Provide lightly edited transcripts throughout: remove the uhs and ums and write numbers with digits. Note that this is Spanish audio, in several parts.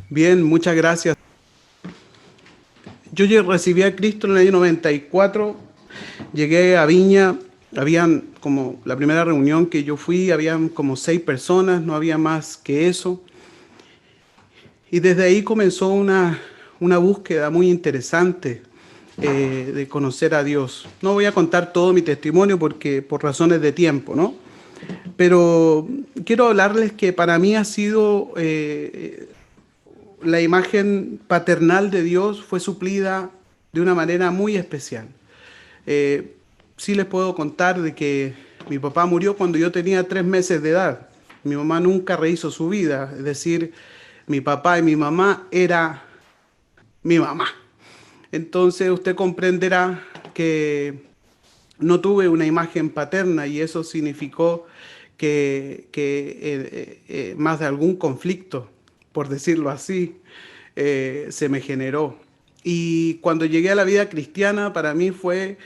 Bien, muchas gracias. Recibí a Cristo en el año 94, llegué a Viña, habían como la primera reunión que yo fui, habían como 6 personas, no había más que eso. Y desde ahí comenzó una búsqueda muy interesante de conocer a Dios. No voy a contar todo mi testimonio porque por razones de tiempo, ¿no? Pero quiero hablarles que para mí ha sido la imagen paternal de Dios fue suplida de una manera muy especial. Eh, sí les puedo contar de que mi papá murió cuando yo tenía 3 meses de edad. Mi mamá nunca rehizo su vida, es decir, mi papá y mi mamá era mi mamá. Entonces usted comprenderá que no tuve una imagen paterna y eso significó que más de algún conflicto, por decirlo así, se me generó. Y cuando llegué a la vida cristiana, para mí fue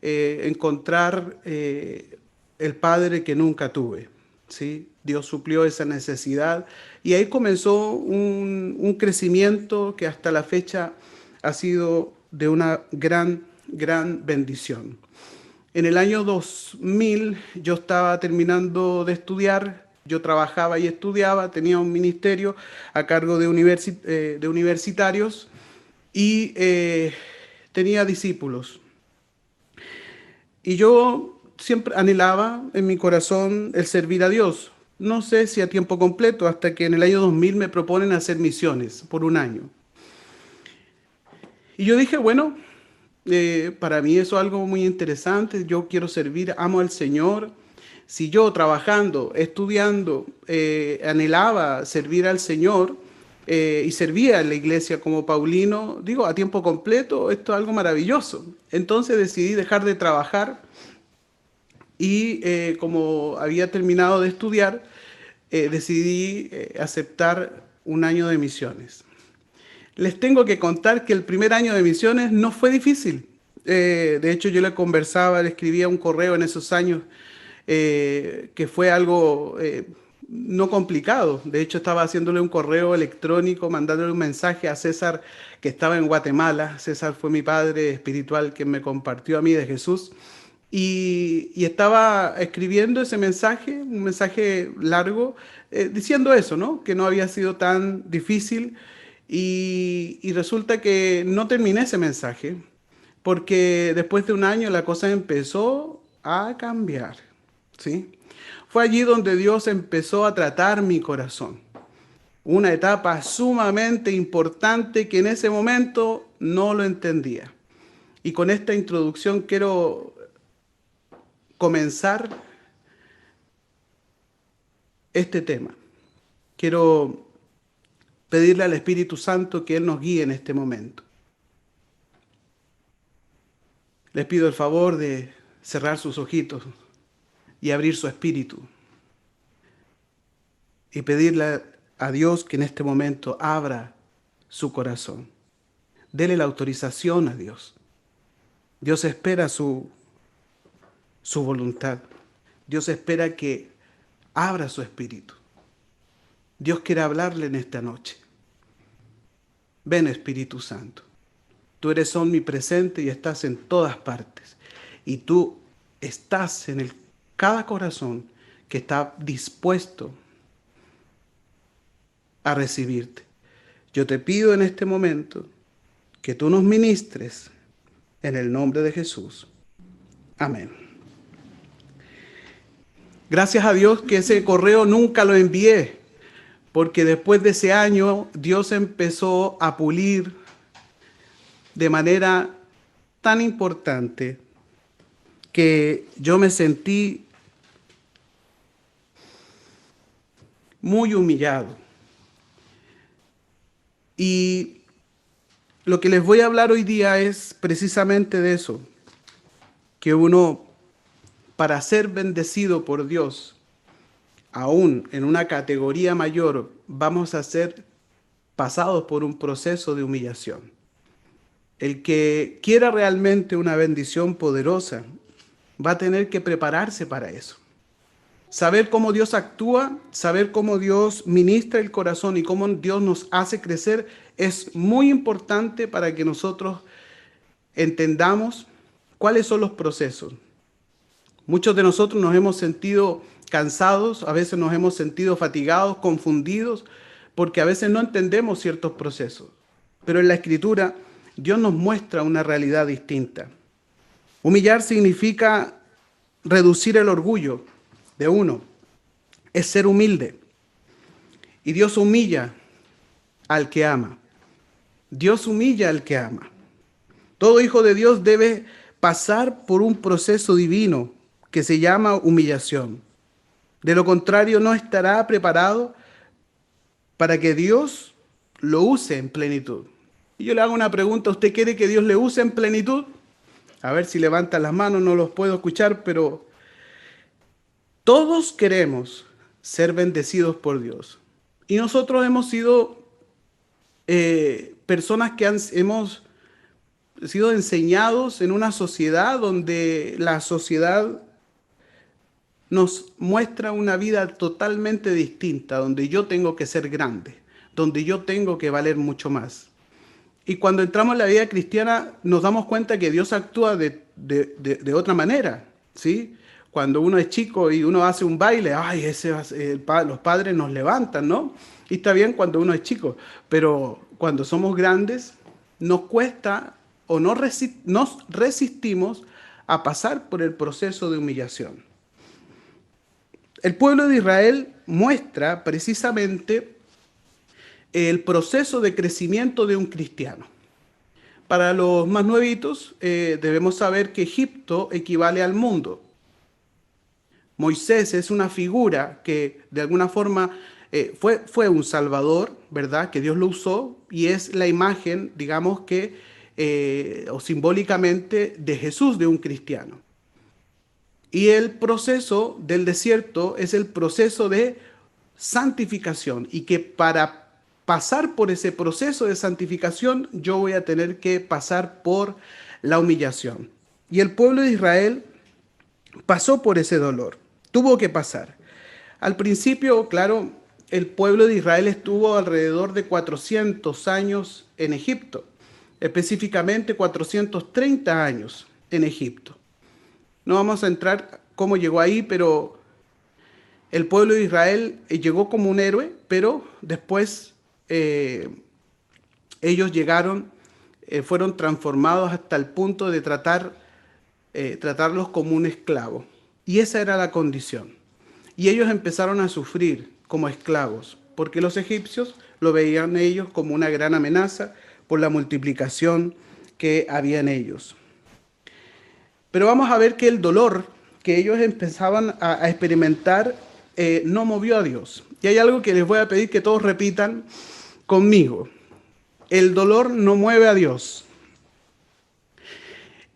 encontrar el padre que nunca tuve. ¿Sí? Dios suplió esa necesidad y ahí comenzó un crecimiento que hasta la fecha ha sido de una gran bendición. En el año 2000 yo estaba terminando de estudiar, yo trabajaba y estudiaba, tenía un ministerio a cargo de universitarios y tenía discípulos. Y yo siempre anhelaba en mi corazón el servir a Dios. No sé si a tiempo completo, hasta que en el año 2000 me proponen hacer misiones por un año. Y yo dije, bueno, para mí eso es algo muy interesante, yo quiero servir, amo al Señor. Si yo trabajando, estudiando, anhelaba servir al Señor y servía en la iglesia como Paulino, digo, a tiempo completo, esto es algo maravilloso. Entonces decidí dejar de trabajar y como había terminado de estudiar, decidí aceptar un año de misiones. Les tengo que contar que el primer año de misiones no fue difícil. De hecho, yo le conversaba, le escribía un correo en esos años que fue algo no complicado. De hecho, estaba haciéndole un correo electrónico, mandándole un mensaje a César que estaba en Guatemala. César fue mi padre espiritual que me compartió a mí de Jesús. Y estaba escribiendo ese mensaje, un mensaje largo, diciendo eso, ¿no? Que no había sido tan difícil. Y resulta que no terminé ese mensaje, porque después de un año la cosa empezó a cambiar, ¿sí? Fue allí donde Dios empezó a tratar mi corazón. Una etapa sumamente importante que en ese momento no lo entendía. Y con esta introducción quiero comenzar este tema. Quiero pedirle al Espíritu Santo que Él nos guíe en este momento. Les pido el favor de cerrar sus ojitos y abrir su espíritu y pedirle a Dios que en este momento abra su corazón. Dele la autorización a Dios. Dios espera su voluntad. Dios espera que abra su espíritu. Dios quiere hablarle en esta noche. Ven, Espíritu Santo. Tú eres omnipresente y estás en todas partes. Y tú estás en cada corazón que está dispuesto a recibirte. Yo te pido en este momento que tú nos ministres en el nombre de Jesús. Amén. Gracias a Dios que ese correo nunca lo envié, porque después de ese año Dios empezó a pulir de manera tan importante que yo me sentí muy humillado. Y lo que les voy a hablar hoy día es precisamente de eso, que uno, para ser bendecido por Dios, aún en una categoría mayor, vamos a ser pasados por un proceso de humillación. El que quiera realmente una bendición poderosa va a tener que prepararse para eso. Saber cómo Dios actúa, saber cómo Dios ministra el corazón y cómo Dios nos hace crecer es muy importante para que nosotros entendamos cuáles son los procesos. Muchos de nosotros nos hemos sentido cansados, a veces nos hemos sentido fatigados, confundidos, porque a veces no entendemos ciertos procesos. Pero en la Escritura Dios nos muestra una realidad distinta. Humillar significa reducir el orgullo de uno, es ser humilde. Y Dios humilla al que ama. Dios humilla al que ama. Todo hijo de Dios debe pasar por un proceso divino que se llama humillación. De lo contrario, no estará preparado para que Dios lo use en plenitud. Y yo le hago una pregunta, ¿usted quiere que Dios le use en plenitud? A ver si levantan las manos, no los puedo escuchar, pero todos queremos ser bendecidos por Dios. Y nosotros hemos sido personas que hemos sido enseñados en una sociedad donde la sociedad nos muestra una vida totalmente distinta, donde yo tengo que ser grande, donde yo tengo que valer mucho más. Y cuando entramos en la vida cristiana nos damos cuenta que Dios actúa de otra manera, ¿sí? Cuando uno es chico y uno hace un baile, ay, los padres nos levantan, ¿no? Y está bien cuando uno es chico, pero cuando somos grandes nos cuesta o nos resistimos a pasar por el proceso de humillación. El pueblo de Israel muestra precisamente el proceso de crecimiento de un cristiano. Para los más nuevitos, debemos saber que Egipto equivale al mundo. Moisés es una figura que de alguna forma fue un salvador, ¿verdad? Que Dios lo usó y es la imagen, digamos que, o simbólicamente, de Jesús, de un cristiano. Y el proceso del desierto es el proceso de santificación y que para pasar por ese proceso de santificación yo voy a tener que pasar por la humillación. Y el pueblo de Israel pasó por ese dolor, tuvo que pasar. Al principio, claro, el pueblo de Israel estuvo alrededor de 400 años en Egipto, específicamente 430 años en Egipto. No vamos a entrar cómo llegó ahí, pero el pueblo de Israel llegó como un héroe, pero después ellos llegaron, fueron transformados hasta el punto de tratarlos como un esclavo. Y esa era la condición. Y ellos empezaron a sufrir como esclavos, porque los egipcios lo veían ellos como una gran amenaza por la multiplicación que había en ellos. Pero vamos a ver que el dolor que ellos empezaban a experimentar no movió a Dios. Y hay algo que les voy a pedir que todos repitan conmigo. El dolor no mueve a Dios.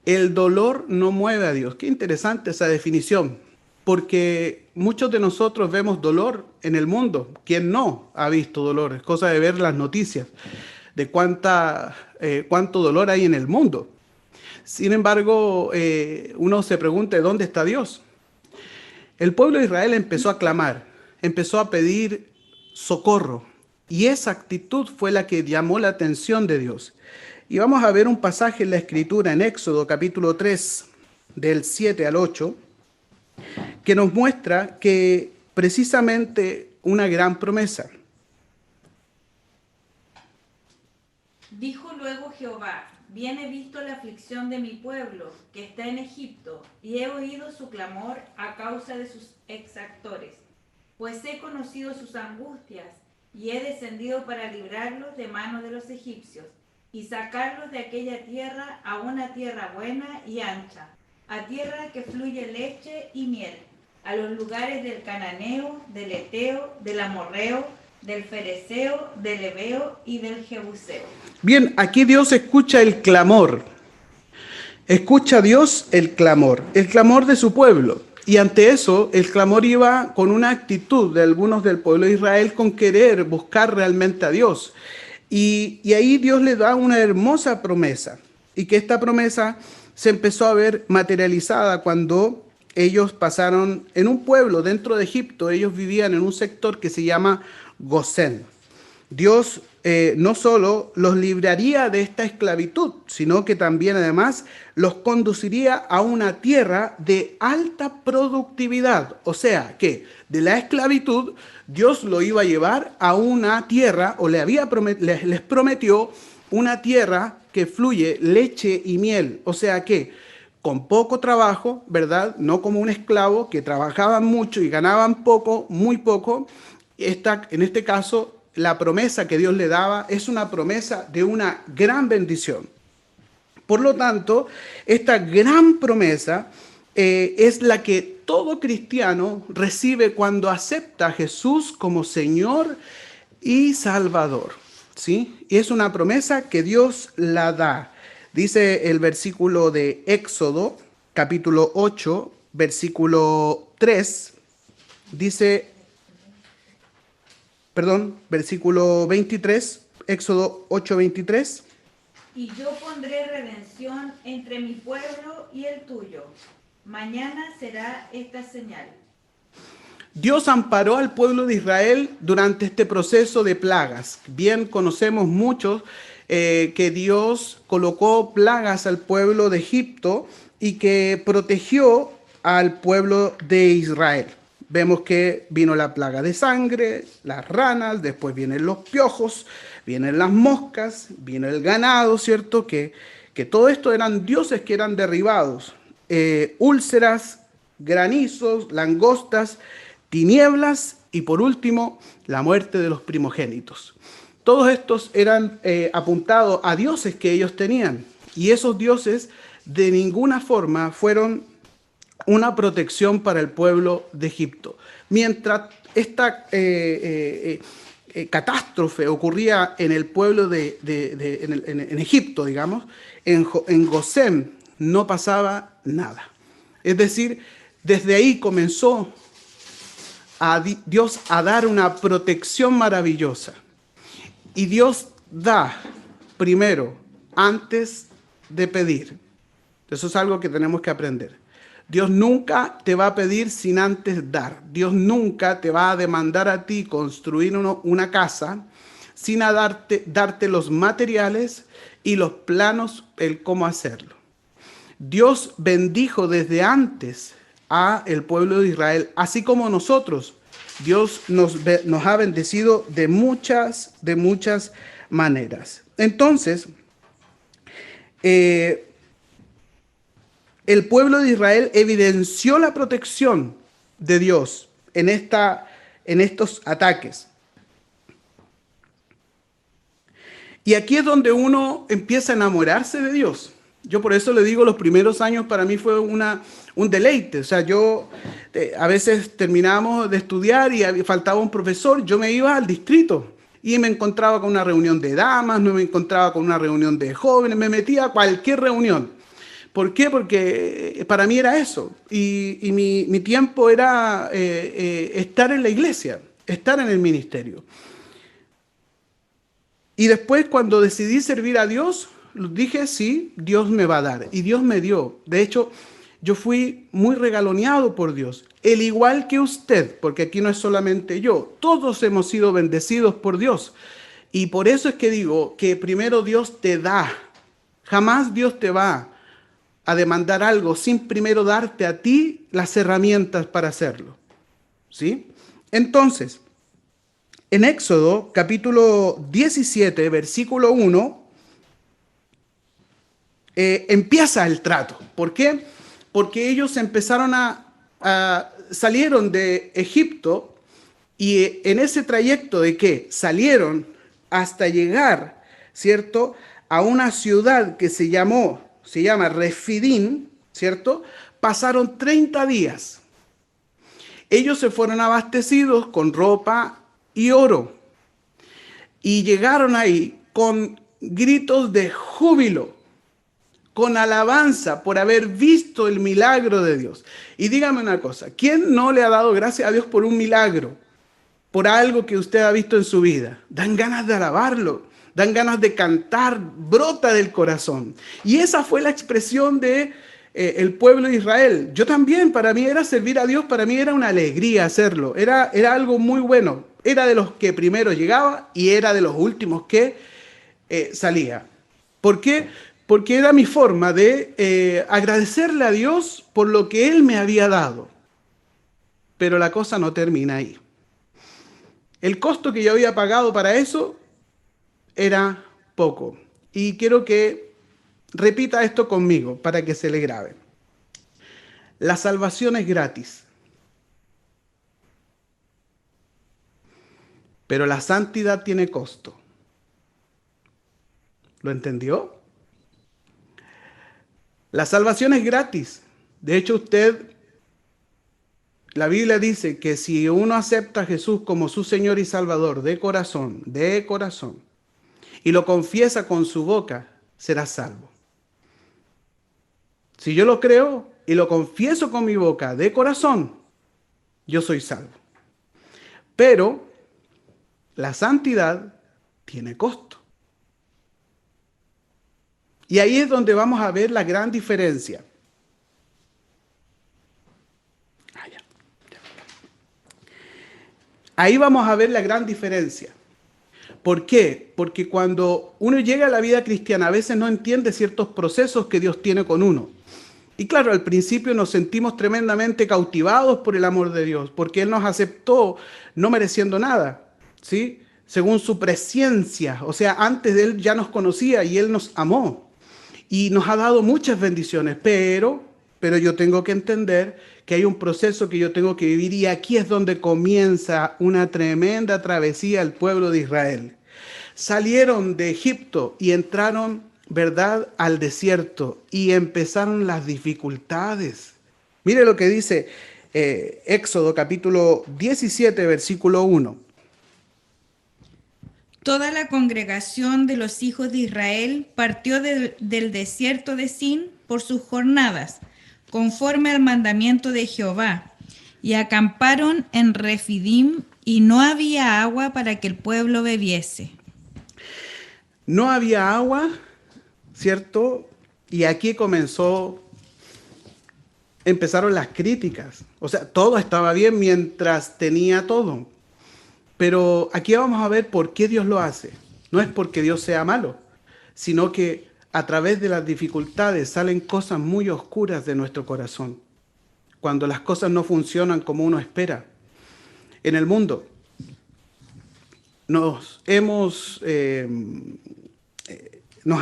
El dolor no mueve a Dios. Qué interesante esa definición, porque muchos de nosotros vemos dolor en el mundo. ¿Quién no ha visto dolor? Es cosa de ver las noticias de cuánto dolor hay en el mundo. Sin embargo, uno se pregunta, ¿dónde está Dios? El pueblo de Israel empezó a clamar, empezó a pedir socorro, y esa actitud fue la que llamó la atención de Dios. Y vamos a ver un pasaje en la Escritura, en Éxodo capítulo 3, del 7 al 8, que nos muestra que precisamente una gran promesa. Dijo luego Jehová: bien he visto la aflicción de mi pueblo, que está en Egipto, y he oído su clamor a causa de sus exactores, pues he conocido sus angustias, y he descendido para librarlos de mano de los egipcios, y sacarlos de aquella tierra a una tierra buena y ancha, a tierra que fluye leche y miel, a los lugares del cananeo, del eteo, del amorreo, del fereceo, del heveo y del jebuseo. Bien, aquí Dios escucha el clamor. Escucha Dios el clamor de su pueblo. Y ante eso, el clamor iba con una actitud de algunos del pueblo de Israel con querer buscar realmente a Dios. Y ahí Dios le da una hermosa promesa. Y que esta promesa se empezó a ver materializada cuando ellos pasaron en un pueblo dentro de Egipto, ellos vivían en un sector que se llama Gosén. Dios no solo los libraría de esta esclavitud, sino que también además los conduciría a una tierra de alta productividad. O sea que de la esclavitud Dios lo iba a llevar a una tierra, o les prometió una tierra que fluye leche y miel. O sea que con poco trabajo, ¿verdad? No como un esclavo que trabajaban mucho y ganaban poco, muy poco. En este caso, la promesa que Dios le daba es una promesa de una gran bendición. Por lo tanto, esta gran promesa es la que todo cristiano recibe cuando acepta a Jesús como Señor y Salvador, ¿sí? Y es una promesa que Dios la da. Dice el versículo de Éxodo, capítulo 8, versículo 3, versículo 23, Éxodo 8, 23. Y yo pondré redención entre mi pueblo y el tuyo. Mañana será esta señal. Dios amparó al pueblo de Israel durante este proceso de plagas. Bien conocemos muchos que Dios colocó plagas al pueblo de Egipto y que protegió al pueblo de Israel. Vemos que vino la plaga de sangre, las ranas, después vienen los piojos, vienen las moscas, viene el ganado, ¿cierto? Que todo esto eran dioses que eran derribados. Úlceras, granizos, langostas, tinieblas y por último la muerte de los primogénitos. Todos estos eran apuntados a dioses que ellos tenían y esos dioses de ninguna forma fueron una protección para el pueblo de Egipto. Mientras esta catástrofe ocurría en el pueblo en Egipto, digamos, en Gosén no pasaba nada. Es decir, desde ahí comenzó Dios a dar una protección maravillosa. Y Dios da primero, antes de pedir. Eso es algo que tenemos que aprender. Dios nunca te va a pedir sin antes dar. Dios nunca te va a demandar a ti construir una casa sin darte los materiales y los planos, el cómo hacerlo. Dios bendijo desde antes a el pueblo de Israel, así como nosotros. Dios nos ha bendecido de muchas maneras. Entonces, el pueblo de Israel evidenció la protección de Dios en estos ataques. Y aquí es donde uno empieza a enamorarse de Dios. Yo por eso le digo, los primeros años para mí fue un deleite. O sea, yo a veces terminábamos de estudiar y faltaba un profesor, yo me iba al distrito y me encontraba con una reunión de damas, me encontraba con una reunión de jóvenes, me metía a cualquier reunión. ¿Por qué? Porque para mí era eso. Y mi tiempo era estar en la iglesia, estar en el ministerio. Y después cuando decidí servir a Dios, dije, sí, Dios me va a dar. Y Dios me dio. De hecho, yo fui muy regaloneado por Dios. El igual que usted, porque aquí no es solamente yo. Todos hemos sido bendecidos por Dios. Y por eso es que digo que primero Dios te da. Jamás Dios te va a demandar algo sin primero darte a ti las herramientas para hacerlo. ¿Sí? Entonces, en Éxodo capítulo 17, versículo 1, empieza el trato. ¿Por qué? Porque ellos empezaron salieron de Egipto y en ese trayecto de que salieron hasta llegar, ¿cierto?, a una ciudad que se llama Refidín, ¿cierto? Pasaron 30 días. Ellos se fueron abastecidos con ropa y oro y llegaron ahí con gritos de júbilo, con alabanza por haber visto el milagro de Dios. Y dígame una cosa, ¿quién no le ha dado gracias a Dios por un milagro? Por algo que usted ha visto en su vida. Dan ganas de alabarlo, dan ganas de cantar, brota del corazón. Y esa fue la expresión de el pueblo de Israel. Yo también, para mí era servir a Dios, para mí era una alegría hacerlo, era algo muy bueno. Era de los que primero llegaba y era de los últimos que salía. ¿Por qué? Porque era mi forma de agradecerle a Dios por lo que Él me había dado. Pero la cosa no termina ahí. El costo que yo había pagado para eso era poco. Y quiero que repita esto conmigo para que se le grabe. La salvación es gratis, pero la santidad tiene costo. ¿Lo entendió? La salvación es gratis. De hecho, la Biblia dice que si uno acepta a Jesús como su Señor y Salvador de corazón, y lo confiesa con su boca, será salvo. Si yo lo creo y lo confieso con mi boca de corazón, yo soy salvo. Pero la santidad tiene costo. Y ahí es donde vamos a ver la gran diferencia. Ahí vamos a ver la gran diferencia. ¿Por qué? Porque cuando uno llega a la vida cristiana, a veces no entiende ciertos procesos que Dios tiene con uno. Y claro, al principio nos sentimos tremendamente cautivados por el amor de Dios, porque Él nos aceptó no mereciendo nada, ¿sí? Según su presciencia, o sea, antes de Él ya nos conocía y Él nos amó. Y nos ha dado muchas bendiciones, pero yo tengo que entender que hay un proceso que yo tengo que vivir y aquí es donde comienza una tremenda travesía el pueblo de Israel. Salieron de Egipto y entraron, ¿verdad?, al desierto y empezaron las dificultades. Mire lo que dice Éxodo capítulo 17, versículo 1. Toda la congregación de los hijos de Israel partió del desierto de Sin por sus jornadas, conforme al mandamiento de Jehová, y acamparon en Refidim, y no había agua para que el pueblo bebiese. No había agua, ¿cierto? Y aquí empezaron las críticas. O sea, todo estaba bien mientras tenía todo. Pero aquí vamos a ver por qué Dios lo hace. No es porque Dios sea malo, sino que a través de las dificultades salen cosas muy oscuras de nuestro corazón. Cuando las cosas no funcionan como uno espera. En el mundo nos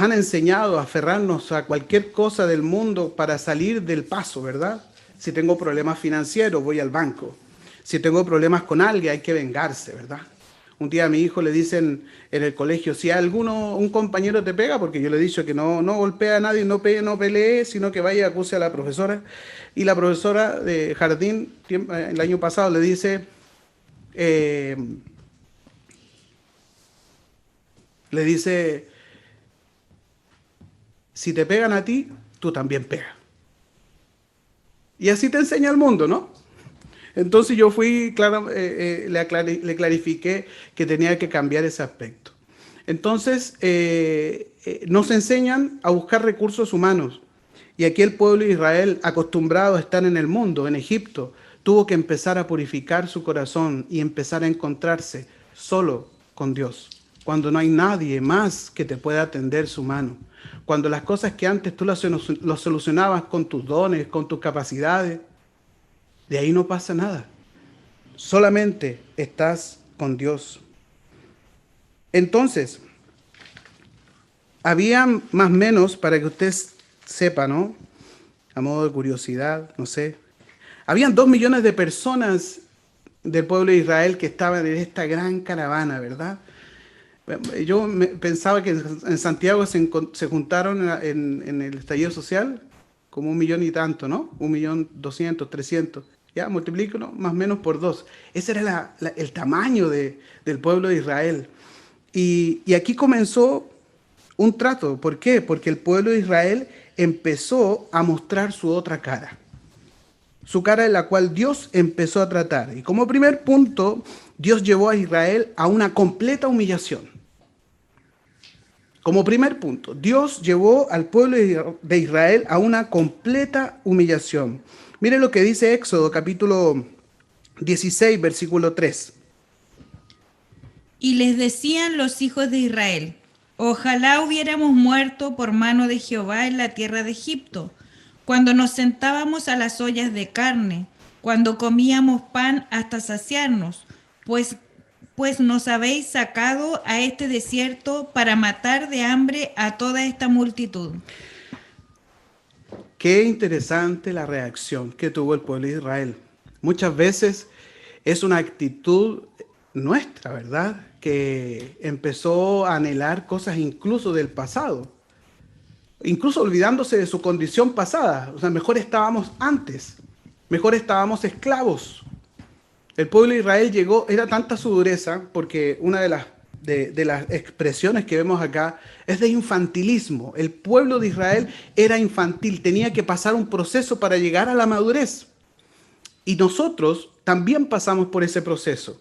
han enseñado a aferrarnos a cualquier cosa del mundo para salir del paso, ¿verdad? Si tengo problemas financieros, voy al banco. Si tengo problemas con alguien, hay que vengarse, ¿verdad? Un día a mi hijo le dicen en el colegio, si un compañero te pega, porque yo le he dicho que no golpea a nadie, no pelee, sino que vaya y acuse a la profesora. Y la profesora de jardín, el año pasado, le dice, si te pegan a ti, tú también pegas. Y así te enseña el mundo, ¿no? Entonces yo fui, le clarifiqué que tenía que cambiar ese aspecto. Entonces nos enseñan a buscar recursos humanos. Y aquí el pueblo de Israel, acostumbrado a estar en el mundo, en Egipto, tuvo que empezar a purificar su corazón y empezar a encontrarse solo con Dios. Cuando no hay nadie más que te pueda tender su mano. Cuando las cosas que antes tú las solucionabas con tus dones, con tus capacidades, de ahí no pasa nada. Solamente estás con Dios. Entonces, había más o menos, para que usted sepa, ¿no? A modo de curiosidad, no sé. Habían 2 millones de personas del pueblo de Israel que estaban en esta gran caravana, ¿verdad? Yo pensaba que en Santiago se juntaron en el estallido social como 1 millón y tanto, ¿no? 1.200.000, 300. Ya, multiplícalo más o menos por 2. Ese era el tamaño del pueblo de Israel. Y aquí comenzó un trato. ¿Por qué? Porque el pueblo de Israel empezó a mostrar su otra cara. Su cara en la cual Dios empezó a tratar. Y como primer punto, Dios llevó a Israel a una completa humillación. Como primer punto, Dios llevó al pueblo de Israel a una completa humillación. Mire lo que dice Éxodo capítulo 16, versículo 3. Y les decían los hijos de Israel: ojalá hubiéramos muerto por mano de Jehová en la tierra de Egipto, cuando nos sentábamos a las ollas de carne, cuando comíamos pan hasta saciarnos, pues nos habéis sacado a este desierto para matar de hambre a toda esta multitud. Qué interesante la reacción que tuvo el pueblo de Israel. Muchas veces es una actitud nuestra, ¿verdad? Que empezó a anhelar cosas incluso del pasado, incluso olvidándose de su condición pasada. O sea, mejor estábamos antes, mejor estábamos esclavos. El pueblo de Israel llegó, era tanta su dureza, porque una de las expresiones que vemos acá es de infantilismo. El pueblo de Israel era infantil, tenía que pasar un proceso para llegar a la madurez. Y nosotros también pasamos por ese proceso.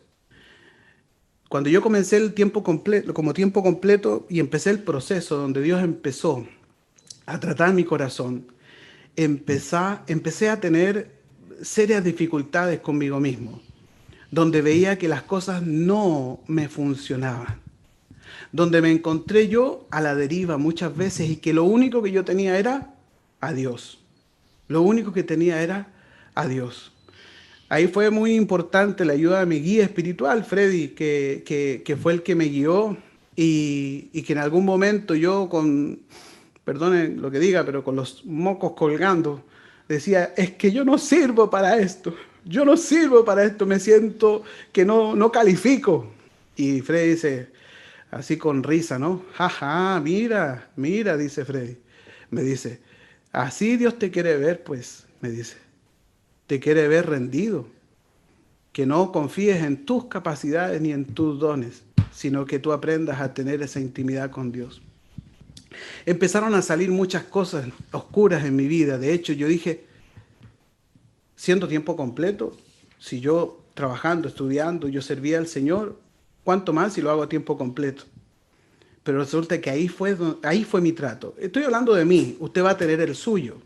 Cuando yo comencé el tiempo completo, como tiempo completo, y empecé el proceso donde Dios empezó a tratar mi corazón, empecé a tener serias dificultades conmigo mismo, donde veía que las cosas no me funcionaban, donde me encontré yo a la deriva muchas veces y que lo único que yo tenía era a Dios. Lo único que tenía era a Dios. Ahí fue muy importante la ayuda de mi guía espiritual, Freddy, que fue el que me guió y que en algún momento yo perdonen lo que diga, pero con los mocos colgando, decía, es que yo no sirvo para esto, yo no sirvo para esto, me siento que no califico. Y Freddy dice, así con risa, ¿no? Jaja, mira, dice Freddy. Me dice, así Dios te quiere ver, pues, me dice. Te quiere ver rendido, que no confíes en tus capacidades ni en tus dones, sino que tú aprendas a tener esa intimidad con Dios. Empezaron a salir muchas cosas oscuras en mi vida. De hecho, yo dije, siendo tiempo completo, si yo trabajando, estudiando, yo servía al Señor, ¿cuánto más si lo hago a tiempo completo? Pero resulta que ahí fue mi trato. Estoy hablando de mí, usted va a tener el suyo.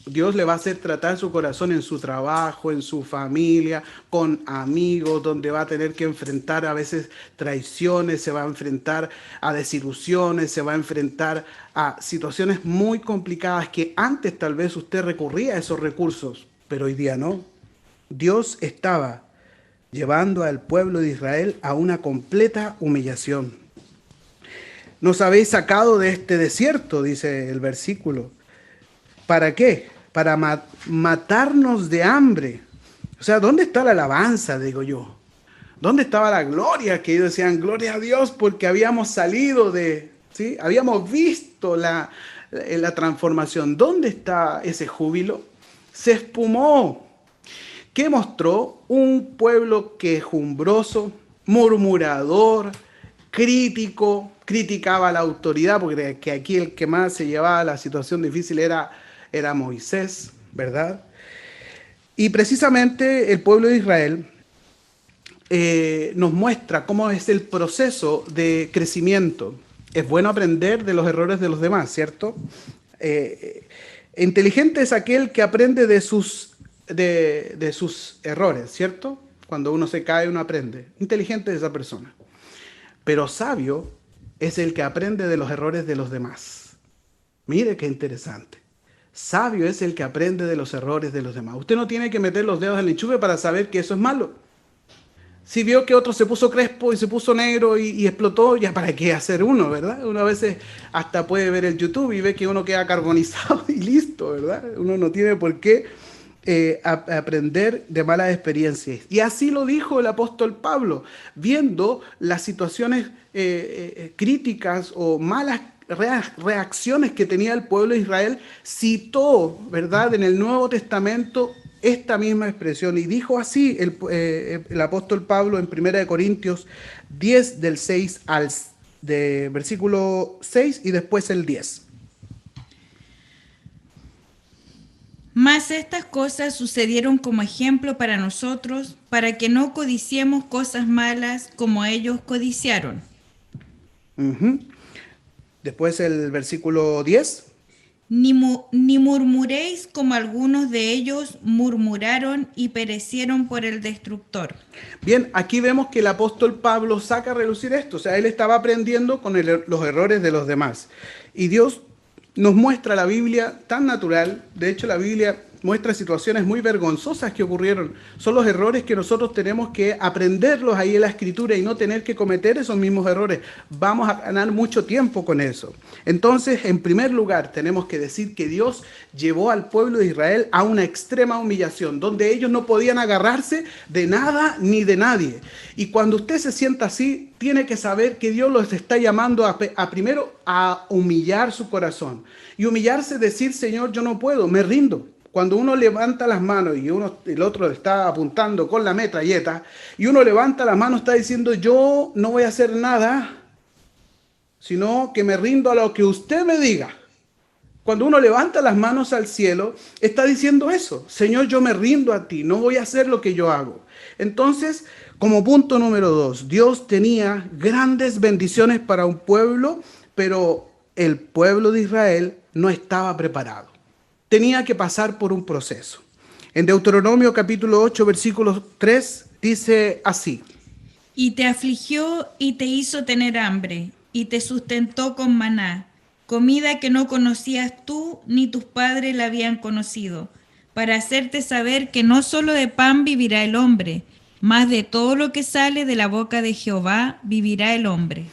Dios le va a hacer tratar su corazón en su trabajo, en su familia, con amigos, donde va a tener que enfrentar a veces traiciones, se va a enfrentar a desilusiones, se va a enfrentar a situaciones muy complicadas que antes tal vez usted recurría a esos recursos, pero hoy día no. Dios estaba llevando al pueblo de Israel a una completa humillación. Nos habéis sacado de este desierto, dice el versículo. ¿Para qué? Para matarnos de hambre. O sea, ¿dónde está la alabanza, digo yo? ¿Dónde estaba la gloria? Que ellos decían, gloria a Dios, porque habíamos salido ¿sí? Habíamos visto la transformación. ¿Dónde está ese júbilo? Se espumó. ¿Qué mostró? Un pueblo quejumbroso, murmurador, crítico, criticaba a la autoridad, porque que aquí el que más se llevaba a la situación difícil era Moisés, ¿verdad? Y precisamente el pueblo de Israel nos muestra cómo es el proceso de crecimiento. Es bueno aprender de los errores de los demás, ¿cierto? Inteligente es aquel que aprende de sus errores, ¿cierto? Cuando uno se cae, uno aprende. Inteligente es esa persona. Pero sabio es el que aprende de los errores de los demás. Mire qué interesante. Sabio es el que aprende de los errores de los demás. Usted no tiene que meter los dedos en el enchufe para saber que eso es malo. Si vio que otro se puso crespo y se puso negro y explotó, ya para qué hacer uno, ¿verdad? Uno a veces hasta puede ver el YouTube y ve que uno queda carbonizado y listo, ¿verdad? Uno no tiene por qué aprender de malas experiencias. Y así lo dijo el apóstol Pablo, viendo las situaciones críticas o malas reacciones que tenía el pueblo de Israel, citó, ¿verdad?, en el Nuevo Testamento esta misma expresión y dijo así el apóstol Pablo en 1 Corintios 10 del 6 de versículo 6 y después el 10. Mas estas cosas sucedieron como ejemplo para nosotros, para que no codiciemos cosas malas como ellos codiciaron. Después el versículo 10. Ni murmuréis como algunos de ellos murmuraron y perecieron por el destructor. Bien, aquí vemos que el apóstol Pablo saca a relucir esto, o sea, él estaba aprendiendo con los errores de los demás. Y Dios nos muestra la Biblia tan natural, de hecho la Biblia muestra situaciones muy vergonzosas que ocurrieron. Son los errores que nosotros tenemos que aprenderlos ahí en la Escritura y no tener que cometer esos mismos errores. Vamos a ganar mucho tiempo con eso. Entonces, en primer lugar, tenemos que decir que Dios llevó al pueblo de Israel a una extrema humillación, donde ellos no podían agarrarse de nada ni de nadie. Y cuando usted se sienta así, tiene que saber que Dios los está llamando a primero a humillar su corazón. Y humillarse es decir, Señor, yo no puedo, me rindo. Cuando uno levanta las manos y el otro está apuntando con la metralleta, y uno levanta las manos, está diciendo, yo no voy a hacer nada, sino que me rindo a lo que usted me diga. Cuando uno levanta las manos al cielo, está diciendo eso, Señor, yo me rindo a ti, no voy a hacer lo que yo hago. Entonces, como punto número 2, Dios tenía grandes bendiciones para un pueblo, pero el pueblo de Israel no estaba preparado. Tenía que pasar por un proceso. En Deuteronomio capítulo 8, versículo 3, dice así. Y te afligió y te hizo tener hambre, y te sustentó con maná, comida que no conocías tú ni tus padres la habían conocido, para hacerte saber que no solo de pan vivirá el hombre, mas de todo lo que sale de la boca de Jehová vivirá el hombre.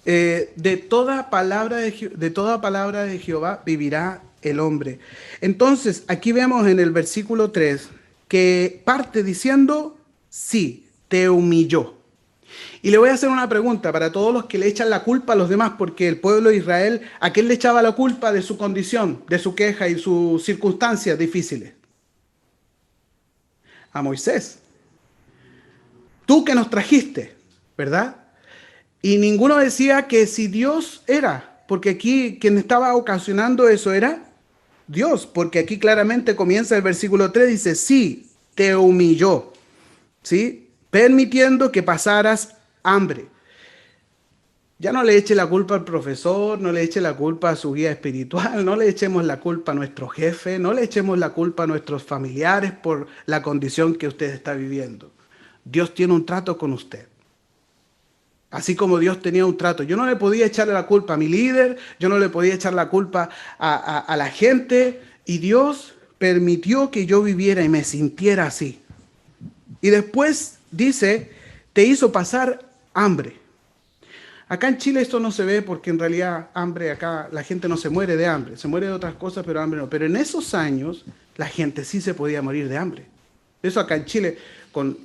De toda palabra de Jehová vivirá el hombre. Entonces, aquí vemos en el versículo 3 que parte diciendo, sí, te humilló. Y le voy a hacer una pregunta para todos los que le echan la culpa a los demás, porque el pueblo de Israel, ¿a quién le echaba la culpa de su condición, de su queja y sus circunstancias difíciles? A Moisés. Tú que nos trajiste, ¿verdad? Y ninguno decía que si Dios era, porque aquí quien estaba ocasionando eso era Dios, porque aquí claramente comienza el versículo 3, dice, sí, te humilló, ¿sí? Permitiendo que pasaras hambre. Ya no le eche la culpa al profesor, no le eche la culpa a su guía espiritual, no le echemos la culpa a nuestro jefe, no le echemos la culpa a nuestros familiares por la condición que usted está viviendo. Dios tiene un trato con usted. Así como Dios tenía un trato. Yo no le podía echarle la culpa a mi líder, yo no le podía echar la culpa a la gente, y Dios permitió que yo viviera y me sintiera así. Y después dice, te hizo pasar hambre. Acá en Chile esto no se ve porque en realidad hambre acá, la gente no se muere de hambre, se muere de otras cosas, pero hambre no. Pero en esos años la gente sí se podía morir de hambre. Eso acá en Chile, con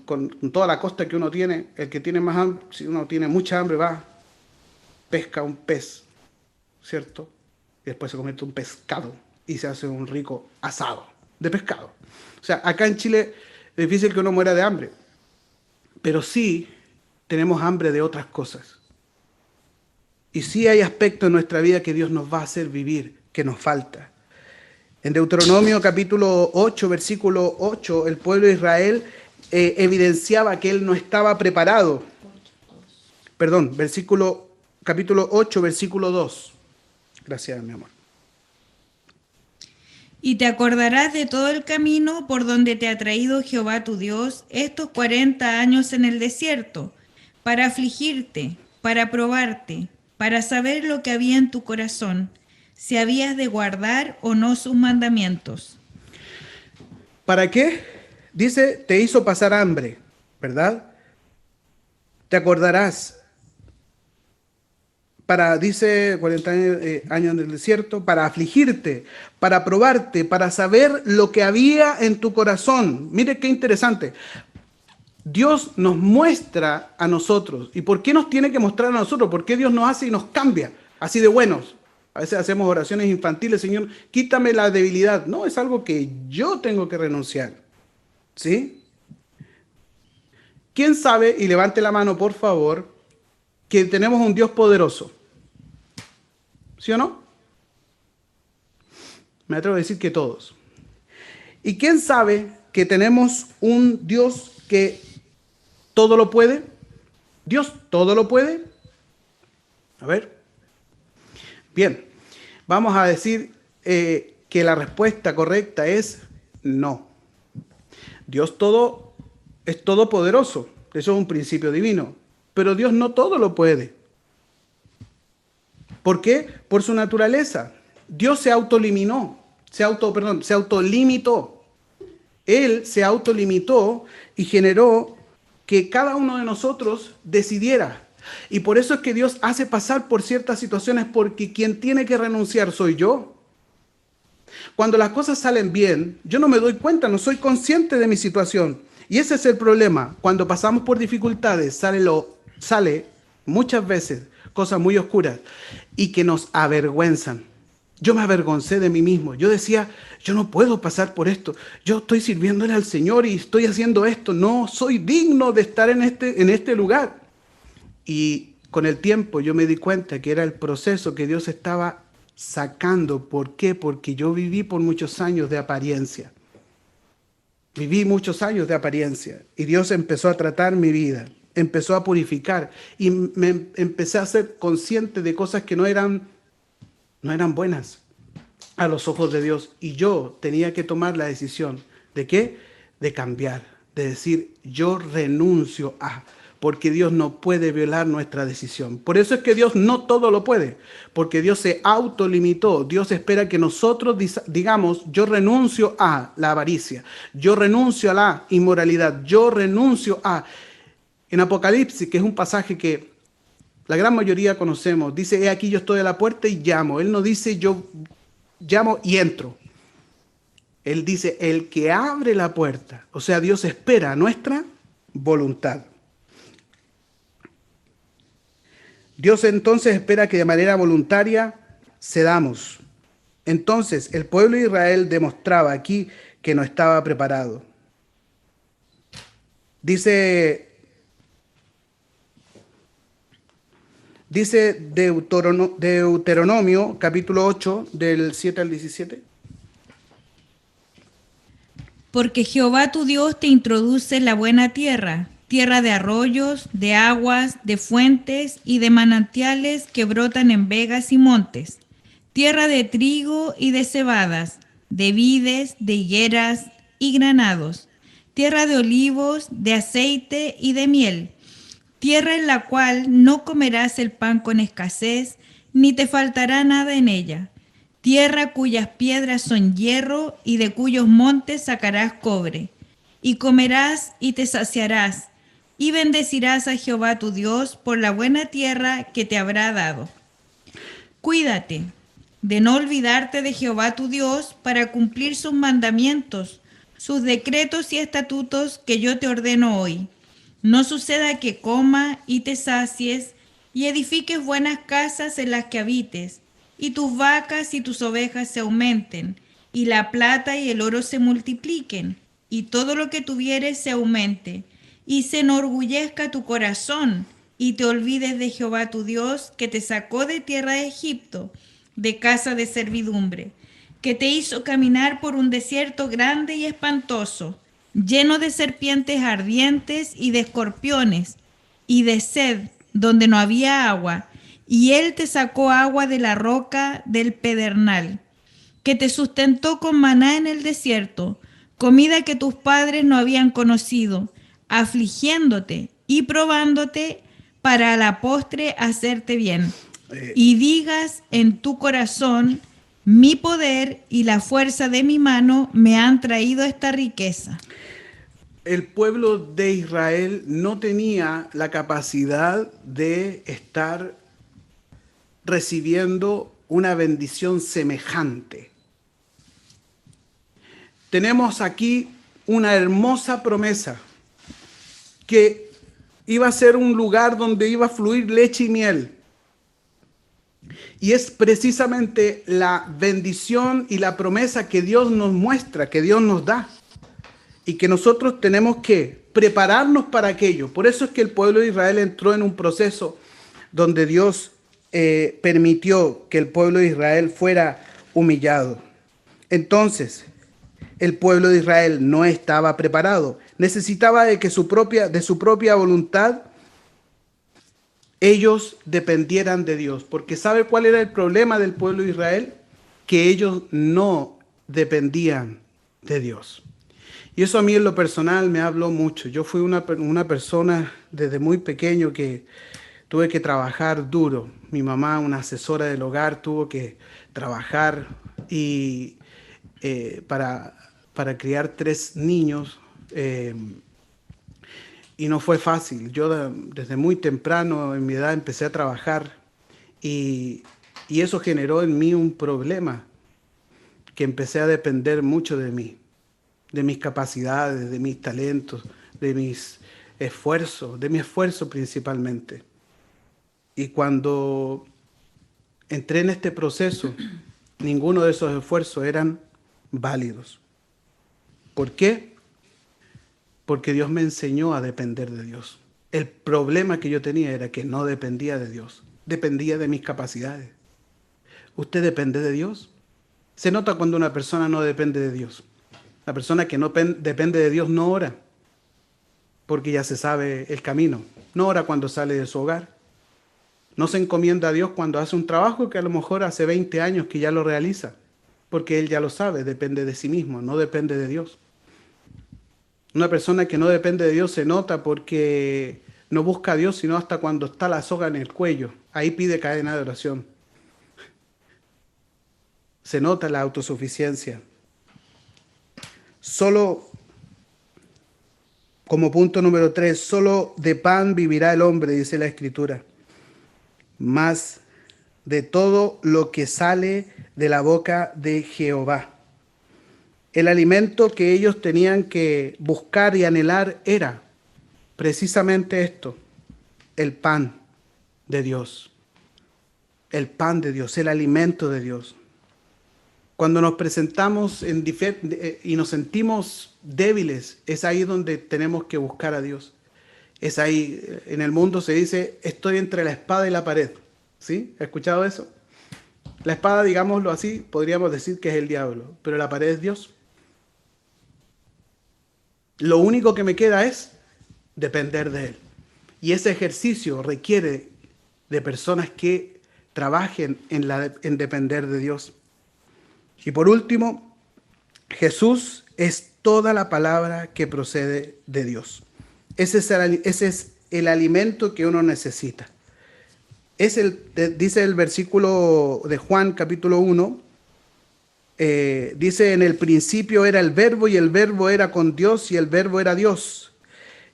toda la costa que uno tiene, el que tiene más hambre, si uno tiene mucha hambre, va, pesca un pez, ¿cierto? Y después se convierte en un pescado y se hace un rico asado de pescado. O sea, acá en Chile es difícil que uno muera de hambre, pero sí tenemos hambre de otras cosas. Y sí hay aspectos en nuestra vida que Dios nos va a hacer vivir, que nos falta. En Deuteronomio capítulo 8, versículo 8, el pueblo de Israel evidenciaba que él no estaba preparado. Perdón, capítulo 8, versículo 2. Gracias, mi amor. Y te acordarás de todo el camino por donde te ha traído Jehová tu Dios estos 40 años en el desierto, para afligirte, para probarte, para saber lo que había en tu corazón, si habías de guardar o no sus mandamientos. ¿Para qué? Dice, te hizo pasar hambre, ¿verdad? Te acordarás. Dice 40 años en el desierto, para afligirte, para probarte, para saber lo que había en tu corazón. Mire qué interesante. Dios nos muestra a nosotros. ¿Y por qué nos tiene que mostrar a nosotros? ¿Por qué Dios nos hace y nos cambia así de buenos? A veces hacemos oraciones infantiles, Señor, quítame la debilidad. No, es algo que yo tengo que renunciar. ¿Sí? ¿Quién sabe, y levante la mano por favor, que tenemos un Dios poderoso? ¿Sí o no? Me atrevo a decir que todos. ¿Y quién sabe que tenemos un Dios que todo lo puede? ¿Dios todo lo puede? A ver. Bien, vamos a decir que la respuesta correcta es no. Dios es todopoderoso, eso es un principio divino, pero Dios no todo lo puede. ¿Por qué? Por su naturaleza. Dios se autolimitó. Él se autolimitó y generó que cada uno de nosotros decidiera. Y por eso es que Dios hace pasar por ciertas situaciones, porque quien tiene que renunciar soy yo. Cuando las cosas salen bien, yo no me doy cuenta, no soy consciente de mi situación. Y ese es el problema. Cuando pasamos por dificultades, sale muchas veces cosas muy oscuras y que nos avergüenzan. Yo me avergoncé de mí mismo. Yo decía, yo no puedo pasar por esto. Yo estoy sirviéndole al Señor y estoy haciendo esto. No soy digno de estar en este lugar. Y con el tiempo yo me di cuenta que era el proceso que Dios estaba sacando. ¿Por qué? Porque yo viví por muchos años de apariencia. Viví muchos años de apariencia y Dios empezó a tratar mi vida, empezó a purificar y me empecé a ser consciente de cosas que no eran buenas a los ojos de Dios. Y yo tenía que tomar la decisión ¿de qué? De cambiar, de decir yo renuncio a... Porque Dios no puede violar nuestra decisión. Por eso es que Dios no todo lo puede, porque Dios se autolimitó. Dios espera que nosotros digamos, yo renuncio a la avaricia, yo renuncio a la inmoralidad, yo renuncio a... En Apocalipsis, que es un pasaje que la gran mayoría conocemos, dice, he aquí yo estoy a la puerta y llamo. Él no dice yo llamo y entro. Él dice el que abre la puerta. O sea, Dios espera nuestra voluntad. Dios entonces espera que de manera voluntaria cedamos. Entonces, el pueblo de Israel demostraba aquí que no estaba preparado. Dice Deuteronomio, capítulo 8, del 7 al 17. Porque Jehová tu Dios te introduce en la buena tierra, tierra de arroyos, de aguas, de fuentes y de manantiales que brotan en vegas y montes, tierra de trigo y de cebadas, de vides, de higueras y granados, tierra de olivos, de aceite y de miel, tierra en la cual no comerás el pan con escasez, ni te faltará nada en ella, tierra cuyas piedras son hierro y de cuyos montes sacarás cobre, y comerás y te saciarás, y bendecirás a Jehová tu Dios por la buena tierra que te habrá dado. Cuídate de no olvidarte de Jehová tu Dios para cumplir sus mandamientos, sus decretos y estatutos que yo te ordeno hoy. No suceda que coma y te sacies y edifiques buenas casas en las que habites, y tus vacas y tus ovejas se aumenten, y la plata y el oro se multipliquen, y todo lo que tuvieres se aumente, y se enorgullezca tu corazón, y te olvides de Jehová tu Dios, que te sacó de tierra de Egipto, de casa de servidumbre, que te hizo caminar por un desierto grande y espantoso, lleno de serpientes ardientes y de escorpiones, y de sed, donde no había agua, y él te sacó agua de la roca del pedernal, que te sustentó con maná en el desierto, comida que tus padres no habían conocido, afligiéndote y probándote para a la postre hacerte bien. Y digas en tu corazón, mi poder y la fuerza de mi mano me han traído esta riqueza. El pueblo de Israel no tenía la capacidad de estar recibiendo una bendición semejante. Tenemos aquí una hermosa promesa que iba a ser un lugar donde iba a fluir leche y miel. Y es precisamente la bendición y la promesa que Dios nos muestra, que Dios nos da. Y que nosotros tenemos que prepararnos para aquello. Por eso es que el pueblo de Israel entró en un proceso donde Dios permitió que el pueblo de Israel fuera humillado. Entonces, el pueblo de Israel no estaba preparado. Necesitaba de su propia voluntad ellos dependieran de Dios. Porque ¿sabe cuál era el problema del pueblo de Israel? Que ellos no dependían de Dios. Y eso a mí en lo personal me habló mucho. Yo fui una persona desde muy pequeño que tuve que trabajar duro. Mi mamá, una asesora del hogar, tuvo que trabajar y para criar 3 niños. Y no fue fácil. Yo desde muy temprano en mi edad empecé a trabajar y, y eso generó en mí un problema, que empecé a depender mucho de mí, de mis capacidades, de mis talentos, de mis esfuerzos, de mi esfuerzo principalmente. Y cuando entré en este proceso, ninguno de esos esfuerzos eran válidos. ¿Por qué? Porque Dios me enseñó a depender de Dios. El problema que yo tenía era que no dependía de Dios, dependía de mis capacidades. ¿Usted depende de Dios? Se nota cuando una persona no depende de Dios. La persona que no depende de Dios no ora, porque ya se sabe el camino. No ora cuando sale de su hogar. No se encomienda a Dios cuando hace un trabajo que a lo mejor hace 20 años que ya lo realiza, porque él ya lo sabe, depende de sí mismo, no depende de Dios. Una persona que no depende de Dios se nota porque no busca a Dios sino hasta cuando está la soga en el cuello. Ahí pide cadena de oración. Se nota la autosuficiencia. Solo, como punto número 3, solo de pan vivirá el hombre, dice la Escritura. Más de todo lo que sale de la boca de Jehová. El alimento que ellos tenían que buscar y anhelar era precisamente esto, el pan de Dios. El pan de Dios, el alimento de Dios. Cuando nos presentamos y nos sentimos débiles, es ahí donde tenemos que buscar a Dios. Es ahí, en el mundo se dice, estoy entre la espada y la pared. ¿Sí? ¿Ha escuchado eso? La espada, digámoslo así, podríamos decir que es el diablo, pero la pared es Dios. Lo único que me queda es depender de Él. Y ese ejercicio requiere de personas que trabajen en depender de Dios. Y por último, Jesús es toda la palabra que procede de Dios. Ese es el alimento que uno necesita. Dice el versículo de Juan capítulo 1, dice, en el principio era el verbo y el verbo era con Dios y el verbo era Dios.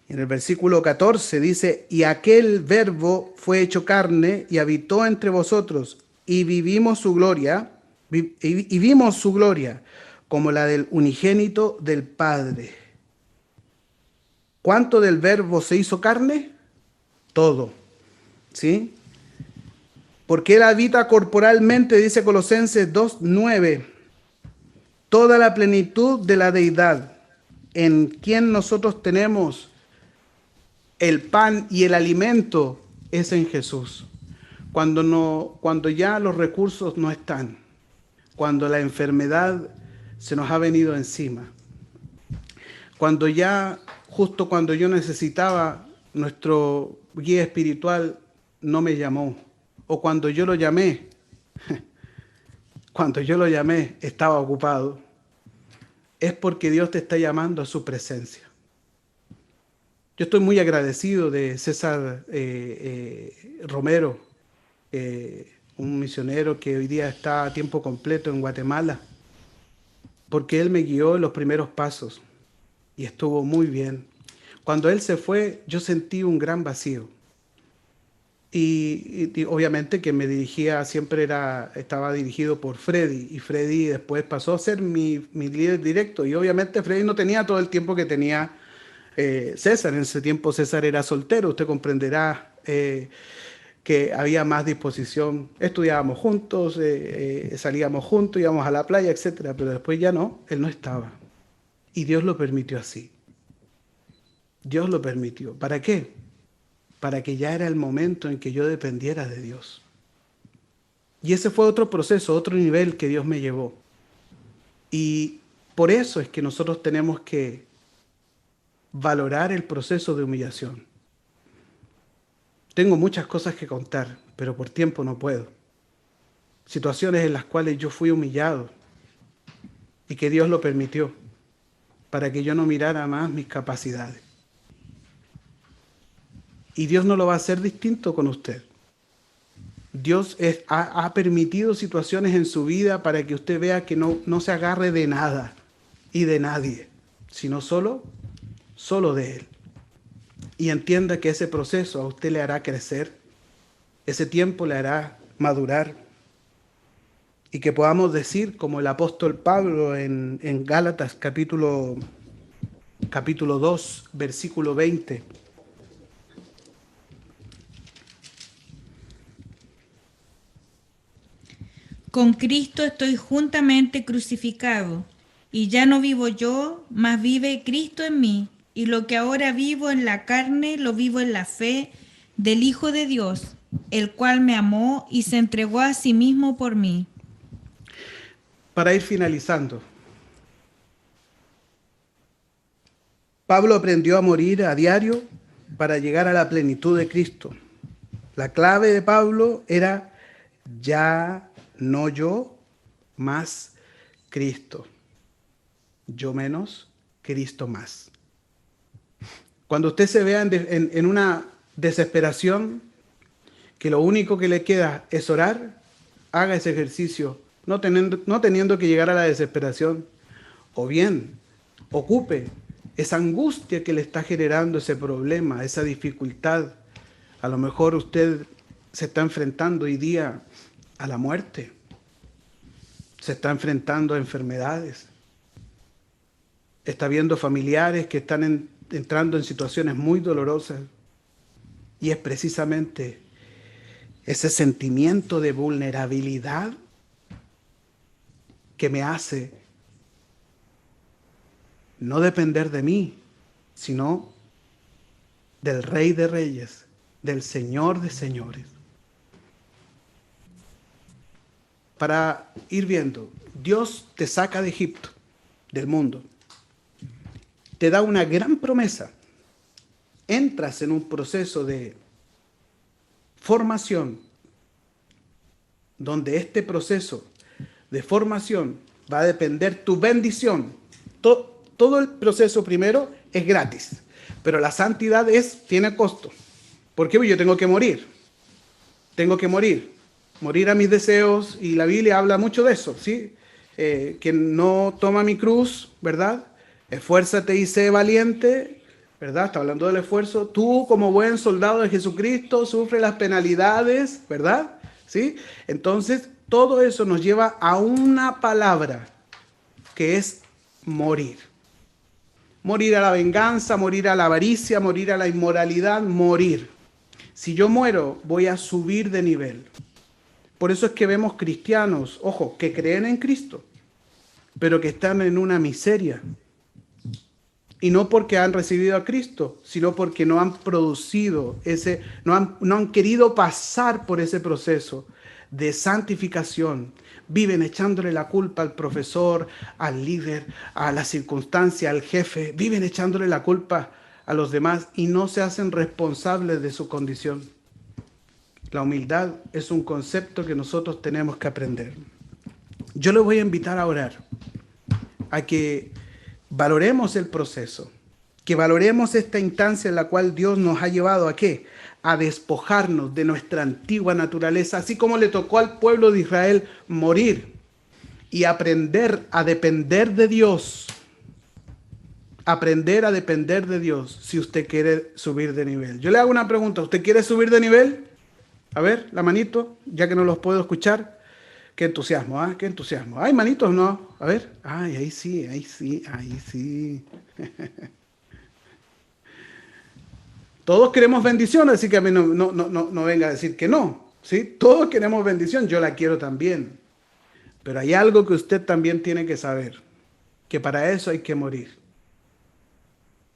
Y en el versículo 14 dice, y aquel verbo fue hecho carne y habitó entre vosotros y vivimos su gloria, y vimos su gloria como la del unigénito del Padre. ¿Cuánto del verbo se hizo carne? Todo. ¿Sí? Porque él habita corporalmente, dice Colosenses 2:9, toda la plenitud de la deidad, en quien nosotros tenemos el pan y el alimento, es en Jesús. Cuando ya los recursos no están, cuando la enfermedad se nos ha venido encima, cuando ya, justo cuando yo necesitaba, nuestro guía espiritual no me llamó, o cuando yo lo llamé, estaba ocupado, es porque Dios te está llamando a su presencia. Yo estoy muy agradecido de César Romero, un misionero que hoy día está a tiempo completo en Guatemala, porque él me guió en los primeros pasos y estuvo muy bien. Cuando él se fue, yo sentí un gran vacío. Y obviamente que me dirigía, estaba dirigido por Freddy, y Freddy después pasó a ser mi líder directo, y obviamente Freddy no tenía todo el tiempo que tenía César. En ese tiempo César era soltero, usted comprenderá que había más disposición, estudiábamos juntos, salíamos juntos, íbamos a la playa, etcétera, pero después ya no, él no estaba. Y Dios lo permitió así. Dios lo permitió. ¿Para qué? Para que ya era el momento en que yo dependiera de Dios. Y ese fue otro proceso, otro nivel que Dios me llevó. Y por eso es que nosotros tenemos que valorar el proceso de humillación. Tengo muchas cosas que contar, pero por tiempo no puedo. Situaciones en las cuales yo fui humillado y que Dios lo permitió para que yo no mirara más mis capacidades. Y Dios no lo va a hacer distinto con usted. Dios ha permitido situaciones en su vida para que usted vea que no se agarre de nada y de nadie, sino solo de Él. Y entienda que ese proceso a usted le hará crecer, ese tiempo le hará madurar. Y que podamos decir, como el apóstol Pablo en Gálatas capítulo 2, versículo 20. Con Cristo estoy juntamente crucificado, y ya no vivo yo, mas vive Cristo en mí, y lo que ahora vivo en la carne, lo vivo en la fe del Hijo de Dios, el cual me amó y se entregó a sí mismo por mí. Para ir finalizando, Pablo aprendió a morir a diario para llegar a la plenitud de Cristo. La clave de Pablo era ya no yo, más Cristo. Yo menos, Cristo más. Cuando usted se vea en una desesperación, que lo único que le queda es orar, haga ese ejercicio, no teniendo que llegar a la desesperación. O bien, ocupe esa angustia que le está generando ese problema, esa dificultad. A lo mejor usted se está enfrentando hoy día a la muerte, se está enfrentando a enfermedades, está viendo familiares que están entrando en situaciones muy dolorosas, y es precisamente ese sentimiento de vulnerabilidad que me hace no depender de mí, sino del Rey de Reyes, del Señor de Señores. Para ir viendo, Dios te saca de Egipto, del mundo, te da una gran promesa, entras en un proceso de formación, donde este proceso de formación va a depender tu bendición. Todo el proceso primero es gratis, pero la santidad tiene costo. ¿Por qué? Porque yo tengo que morir a mis deseos, y la Biblia habla mucho de eso, ¿sí? Que no toma mi cruz, ¿verdad? Esfuérzate y sé valiente, ¿verdad? Está hablando del esfuerzo. Tú, como buen soldado de Jesucristo, sufre las penalidades, ¿verdad? ¿Sí? Entonces, todo eso nos lleva a una palabra, que es morir. Morir a la venganza, morir a la avaricia, morir a la inmoralidad, morir. Si yo muero, voy a subir de nivel. Por eso es que vemos cristianos, ojo, que creen en Cristo, pero que están en una miseria. Y no porque han recibido a Cristo, sino porque no han producido no han querido pasar por ese proceso de santificación. Viven echándole la culpa al profesor, al líder, a la circunstancia, al jefe. Viven echándole la culpa a los demás y no se hacen responsables de su condición. La humildad es un concepto que nosotros tenemos que aprender. Yo le voy a invitar a orar, a que valoremos el proceso, que valoremos esta instancia en la cual Dios nos ha llevado ¿a qué? A despojarnos de nuestra antigua naturaleza, así como le tocó al pueblo de Israel morir y aprender a depender de Dios. Aprender a depender de Dios si usted quiere subir de nivel. Yo le hago una pregunta, ¿usted quiere subir de nivel? A ver, la manito, ya que no los puedo escuchar. Qué entusiasmo, ¿ah? Qué entusiasmo. Ay, manitos, no. A ver. Ay, ahí sí, ahí sí, ahí sí. Todos queremos bendición, así que a mí no venga a decir que no. ¿Sí? Todos queremos bendición, yo la quiero también. Pero hay algo que usted también tiene que saber, que para eso hay que morir.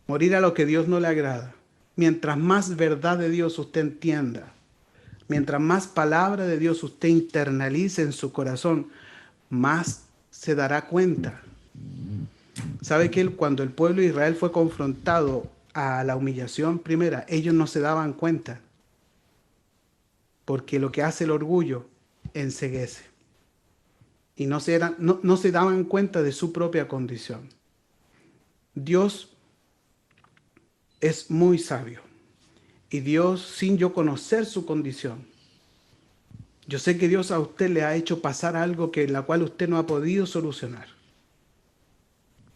Morir a lo que Dios no le agrada. Mientras más verdad de Dios usted entienda, mientras más palabra de Dios usted internalice en su corazón, más se dará cuenta. ¿Sabe que cuando el pueblo de Israel fue confrontado a la humillación primera, ellos no se daban cuenta? porque lo que hace el orgullo enceguece. Y no se daban cuenta de su propia condición. Dios es muy sabio. Y Dios, sin yo conocer su condición, yo sé que Dios a usted le ha hecho pasar algo que la cual usted no ha podido solucionar.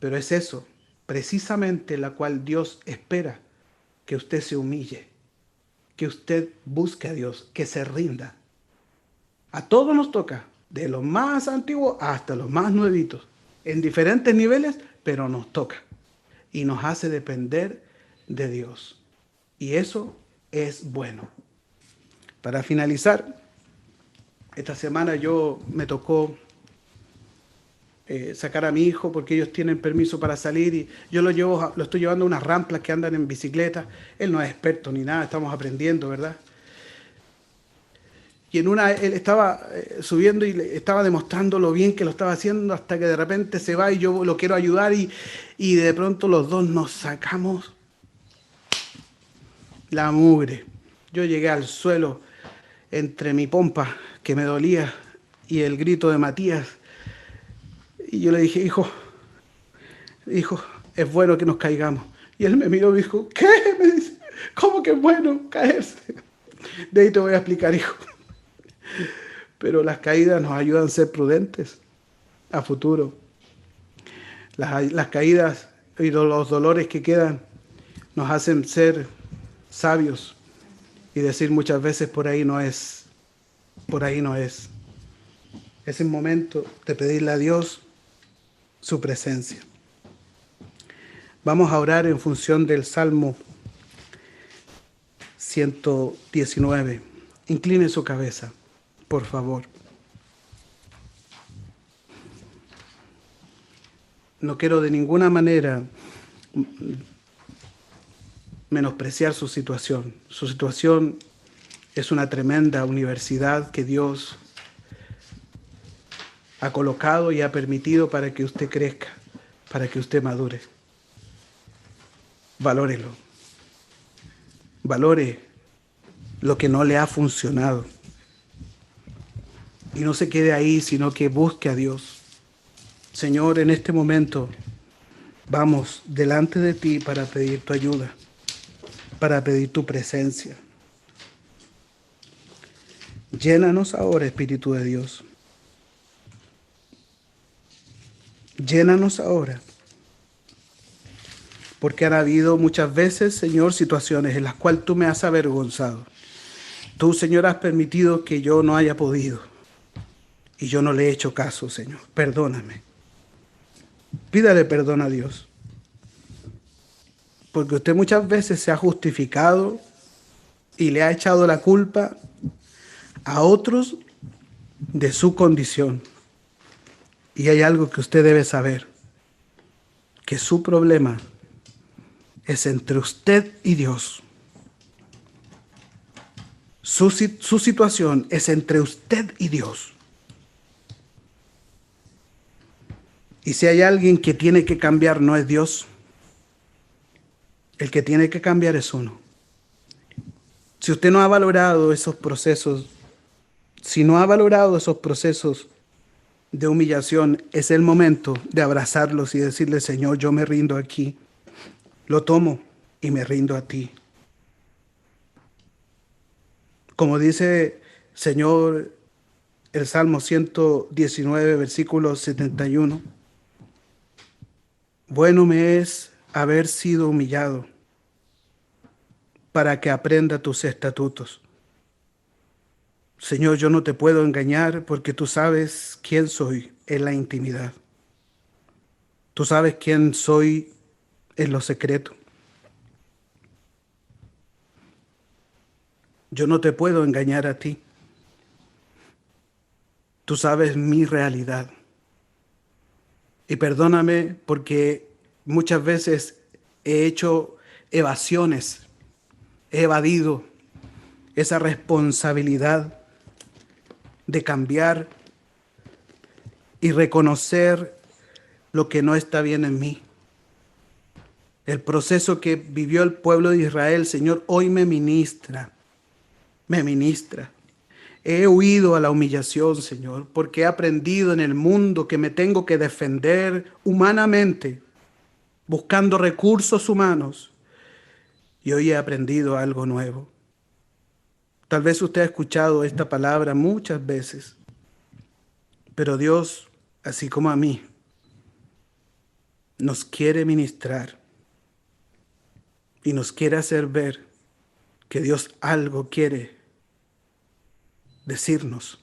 Pero es eso, precisamente la cual Dios espera que usted se humille, que usted busque a Dios, que se rinda. A todos nos toca, de los más antiguos hasta los más nuevitos, en diferentes niveles, pero nos toca. Y nos hace depender de Dios. Y eso es bueno. Para finalizar, esta semana me tocó sacar a mi hijo porque ellos tienen permiso para salir y yo lo estoy llevando a unas ramplas que andan en bicicleta. Él no es experto ni nada, estamos aprendiendo, ¿verdad? Y él estaba subiendo y le estaba demostrando lo bien que lo estaba haciendo hasta que de repente se va y yo lo quiero ayudar y de pronto los dos nos sacamos la mugre. Yo llegué al suelo entre mi pompa que me dolía y el grito de Matías. Y yo le dije, hijo, es bueno que nos caigamos. Y él me miró y me dijo, ¿qué? Me dice, ¿cómo que es bueno caerse? De ahí te voy a explicar, hijo. Pero las caídas nos ayudan a ser prudentes a futuro. Las caídas y los dolores que quedan nos hacen ser sabios y decir muchas veces por ahí no es. Es el momento de pedirle a Dios su presencia. Vamos a orar en función del Salmo 119. Incline su cabeza, por favor. No quiero de ninguna manera menospreciar su situación. Su situación es una tremenda universidad que Dios ha colocado y ha permitido para que usted crezca, para que usted madure. Valórelo. Valore lo que no le ha funcionado. Y no se quede ahí, sino que busque a Dios. Señor, en este momento vamos delante de ti para pedir tu ayuda, para pedir tu presencia. Llénanos ahora, Espíritu de Dios. Llénanos ahora. Porque han habido muchas veces, Señor, situaciones en las cuales tú me has avergonzado. Tú, Señor, has permitido que yo no haya podido. Y yo no le he hecho caso, Señor. Perdóname. Pídale perdón a Dios. Porque usted muchas veces se ha justificado y le ha echado la culpa a otros de su condición. Y hay algo que usted debe saber. Que su problema es entre usted y Dios. Su situación es entre usted y Dios. Y si hay alguien que tiene que cambiar, no es Dios. El que tiene que cambiar es uno. Si usted no ha valorado esos procesos, si no ha valorado esos procesos de humillación, es el momento de abrazarlos y decirle, Señor, yo me rindo aquí. Lo tomo y me rindo a ti. Como dice, Señor, el Salmo 119, versículo 71. Bueno me es haber sido humillado para que aprenda tus estatutos. Señor, yo no te puedo engañar porque tú sabes quién soy en la intimidad. Tú sabes quién soy en lo secreto. Yo no te puedo engañar a ti. Tú sabes mi realidad. Y perdóname porque muchas veces he hecho evasiones, he evadido esa responsabilidad de cambiar y reconocer lo que no está bien en mí. El proceso que vivió el pueblo de Israel, Señor, hoy me ministra. He huido a la humillación, Señor, porque he aprendido en el mundo que me tengo que defender humanamente, buscando recursos humanos. Y hoy he aprendido algo nuevo. Tal vez usted ha escuchado esta palabra muchas veces, pero Dios, así como a mí, nos quiere ministrar y nos quiere hacer ver que Dios algo quiere decirnos.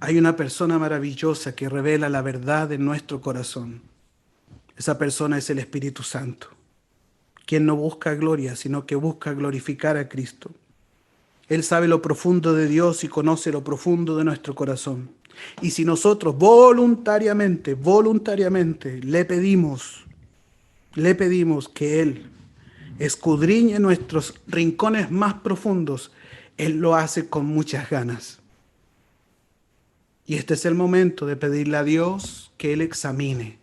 Hay una persona maravillosa que revela la verdad en nuestro corazón. Esa persona es el Espíritu Santo, quien no busca gloria, sino que busca glorificar a Cristo. Él sabe lo profundo de Dios y conoce lo profundo de nuestro corazón. Y si nosotros voluntariamente le pedimos que Él escudriñe nuestros rincones más profundos, Él lo hace con muchas ganas. Y este es el momento de pedirle a Dios que Él examine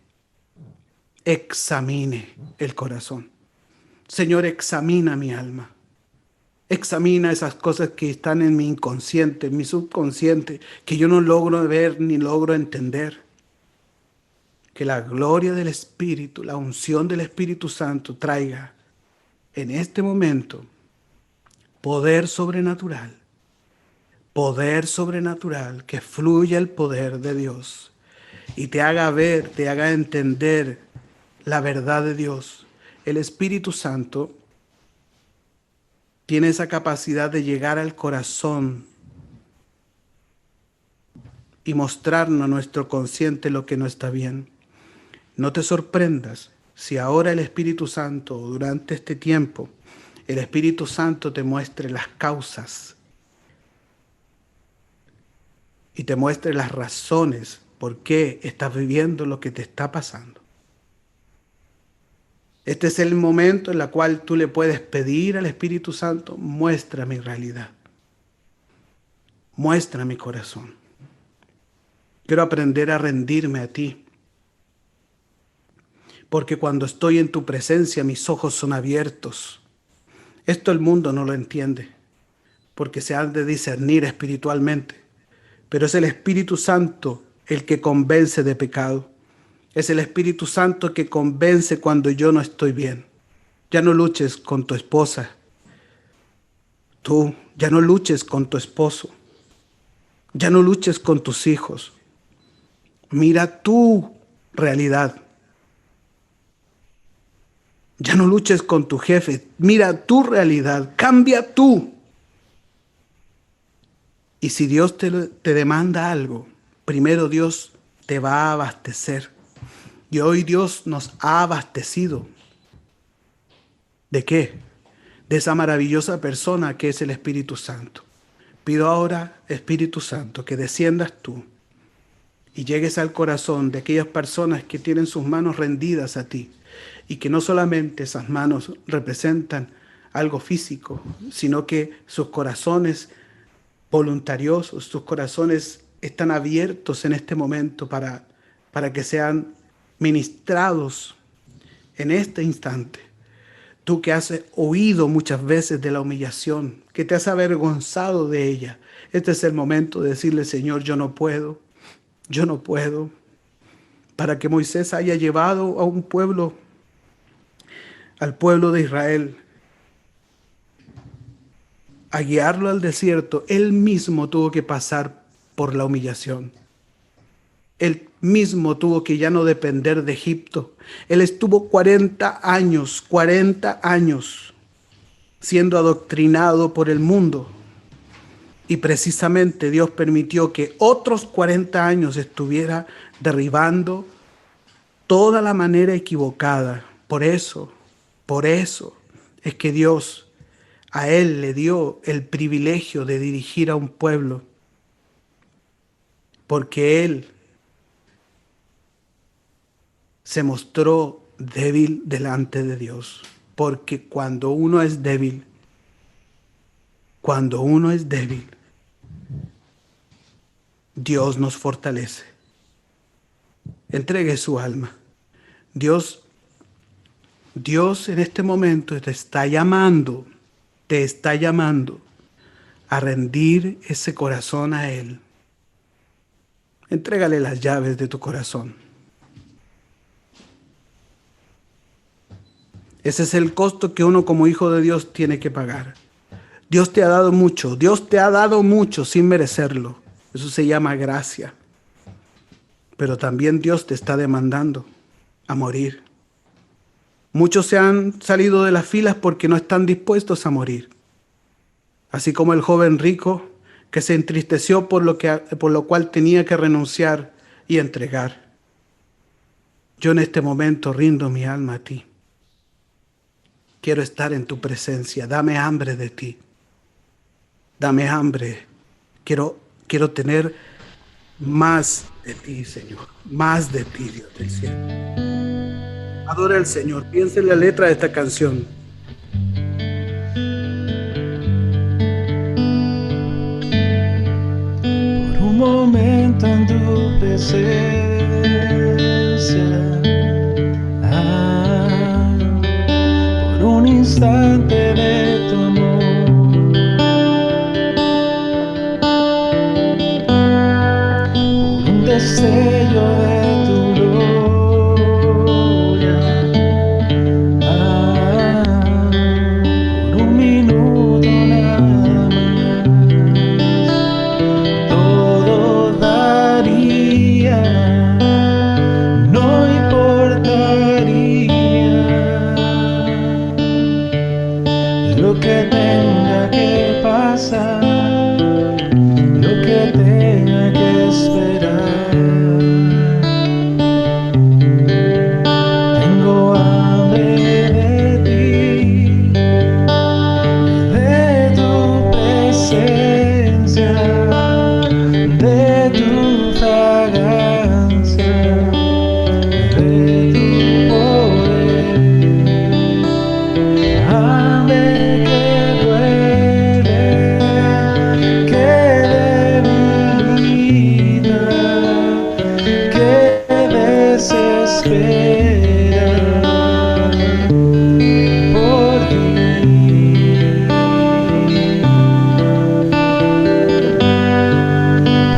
el corazón. Señor, examina mi alma. Examina esas cosas que están en mi inconsciente, en mi subconsciente, que yo no logro ver ni logro entender. Que la gloria del Espíritu, la unción del Espíritu Santo traiga en este momento poder sobrenatural, que fluya el poder de Dios y te haga ver, te haga entender la verdad de Dios. El Espíritu Santo tiene esa capacidad de llegar al corazón y mostrarnos a nuestro consciente lo que no está bien. No te sorprendas si ahora el Espíritu Santo, durante este tiempo, el Espíritu Santo te muestre las causas y te muestre las razones por qué estás viviendo lo que te está pasando. Este es el momento en el cual tú le puedes pedir al Espíritu Santo, muestra mi realidad, muestra mi corazón. Quiero aprender a rendirme a ti, porque cuando estoy en tu presencia mis ojos son abiertos. Esto el mundo no lo entiende, porque se han de discernir espiritualmente, pero es el Espíritu Santo el que convence de pecado. Es el Espíritu Santo que convence cuando yo no estoy bien. Ya no luches con tu esposa. Tú ya no luches con tu esposo. Ya no luches con tus hijos. Mira tu realidad. Ya no luches con tu jefe. Mira tu realidad. Cambia tú. Y si Dios te demanda algo, primero Dios te va a abastecer. Y hoy Dios nos ha abastecido. ¿De qué? De esa maravillosa persona que es el Espíritu Santo. Pido ahora, Espíritu Santo, que desciendas tú y llegues al corazón de aquellas personas que tienen sus manos rendidas a ti y que no solamente esas manos representan algo físico, sino que sus corazones voluntariosos, sus corazones están abiertos en este momento para que sean ministrados en este instante. Tú que has oído muchas veces de la humillación, que te has avergonzado de ella, este es el momento de decirle, Señor, yo no puedo. Para que Moisés haya llevado a un pueblo, al pueblo de Israel, a guiarlo al desierto, él mismo tuvo que pasar por la humillación. Él mismo tuvo que ya no depender de Egipto. Él estuvo 40 años siendo adoctrinado por el mundo. Y precisamente Dios permitió que otros 40 años estuviera derribando toda la manera equivocada. Por eso es que Dios a él le dio el privilegio de dirigir a un pueblo. Porque él se mostró débil delante de Dios. Porque cuando uno es débil, Dios nos fortalece. Entregue su alma. Dios en este momento te está llamando a rendir ese corazón a Él. Entrégale las llaves de tu corazón. Ese es el costo que uno como hijo de Dios tiene que pagar. Dios te ha dado mucho. Dios te ha dado mucho sin merecerlo. Eso se llama gracia. Pero también Dios te está demandando a morir. Muchos se han salido de las filas porque no están dispuestos a morir. Así como el joven rico que se entristeció por lo cual tenía que renunciar y entregar. Yo en este momento rindo mi alma a ti. Quiero estar en tu presencia. Dame hambre de ti. Dame hambre. Quiero tener más de ti, Señor. Más de ti, Dios del cielo. Adora al Señor. Piensa en la letra de esta canción. Por un momento en tu presencia, por un instante de tu amor, por un destello de tu gloria, por un minuto nada más, todo daría, no importaría lo que tenga que pasar, lo que tenga que esperar. Tengo hambre de ti, de tu presencia, de tu fragancia, de tu poder. Hambre que duele, que debilita, que desespera por ti.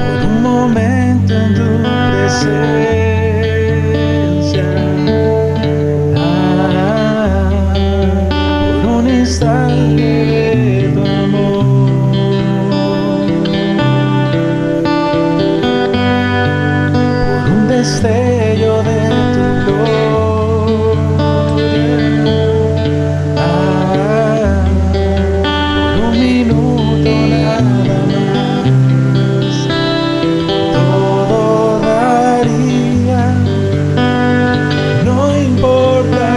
Por un momento en tu presencia, por un instante de tu amor, por un destello de tu gloria, por un minuto nada más, todo daría, no importaría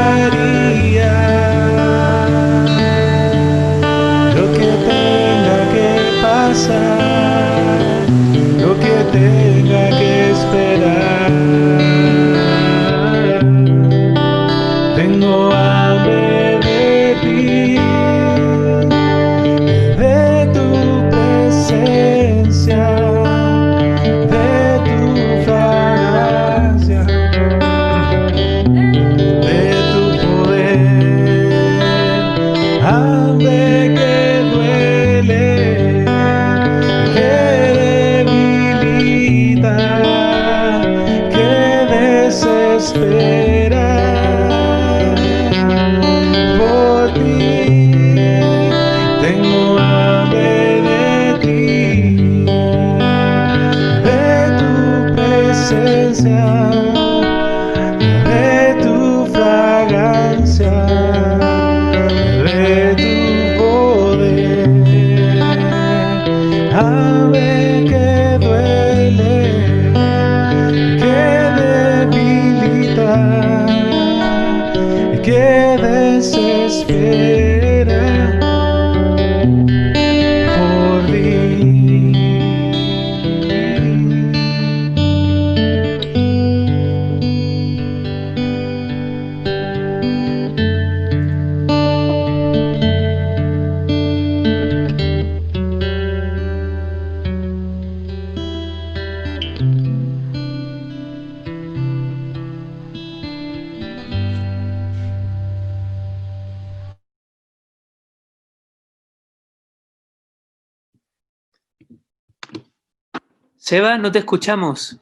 lo que tenga que pasar, lo que tenga que esperar. Tengo hambre de ti, de tu presencia, de tu fragancia, de tu poder. Hambre que duele, que debilita, que desespera por ti. Tengo hambre de ti, de tu presencia, de tu fragancia, de tu poder. Hambre que duele, que debilita, que desespera por ti. Seba, no te escuchamos.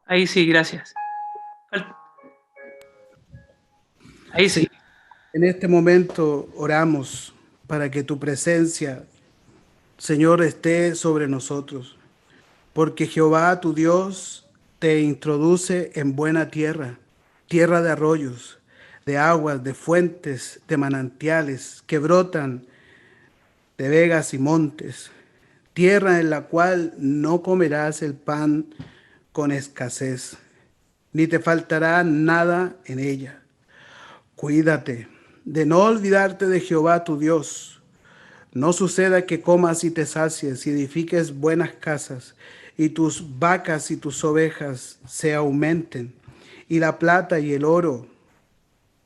Ahí sí, gracias. Ahí sí. En este momento oramos para que tu presencia, Señor, esté sobre nosotros, porque Jehová tu Dios te introduce en buena tierra, tierra de arroyos, de aguas, de fuentes, de manantiales que brotan de vegas y montes, tierra en la cual no comerás el pan con escasez, ni te faltará nada en ella. Cuídate de no olvidarte de Jehová tu Dios. No suceda que comas y te sacies y edifiques buenas casas, y tus vacas y tus ovejas se aumenten, y la plata y el oro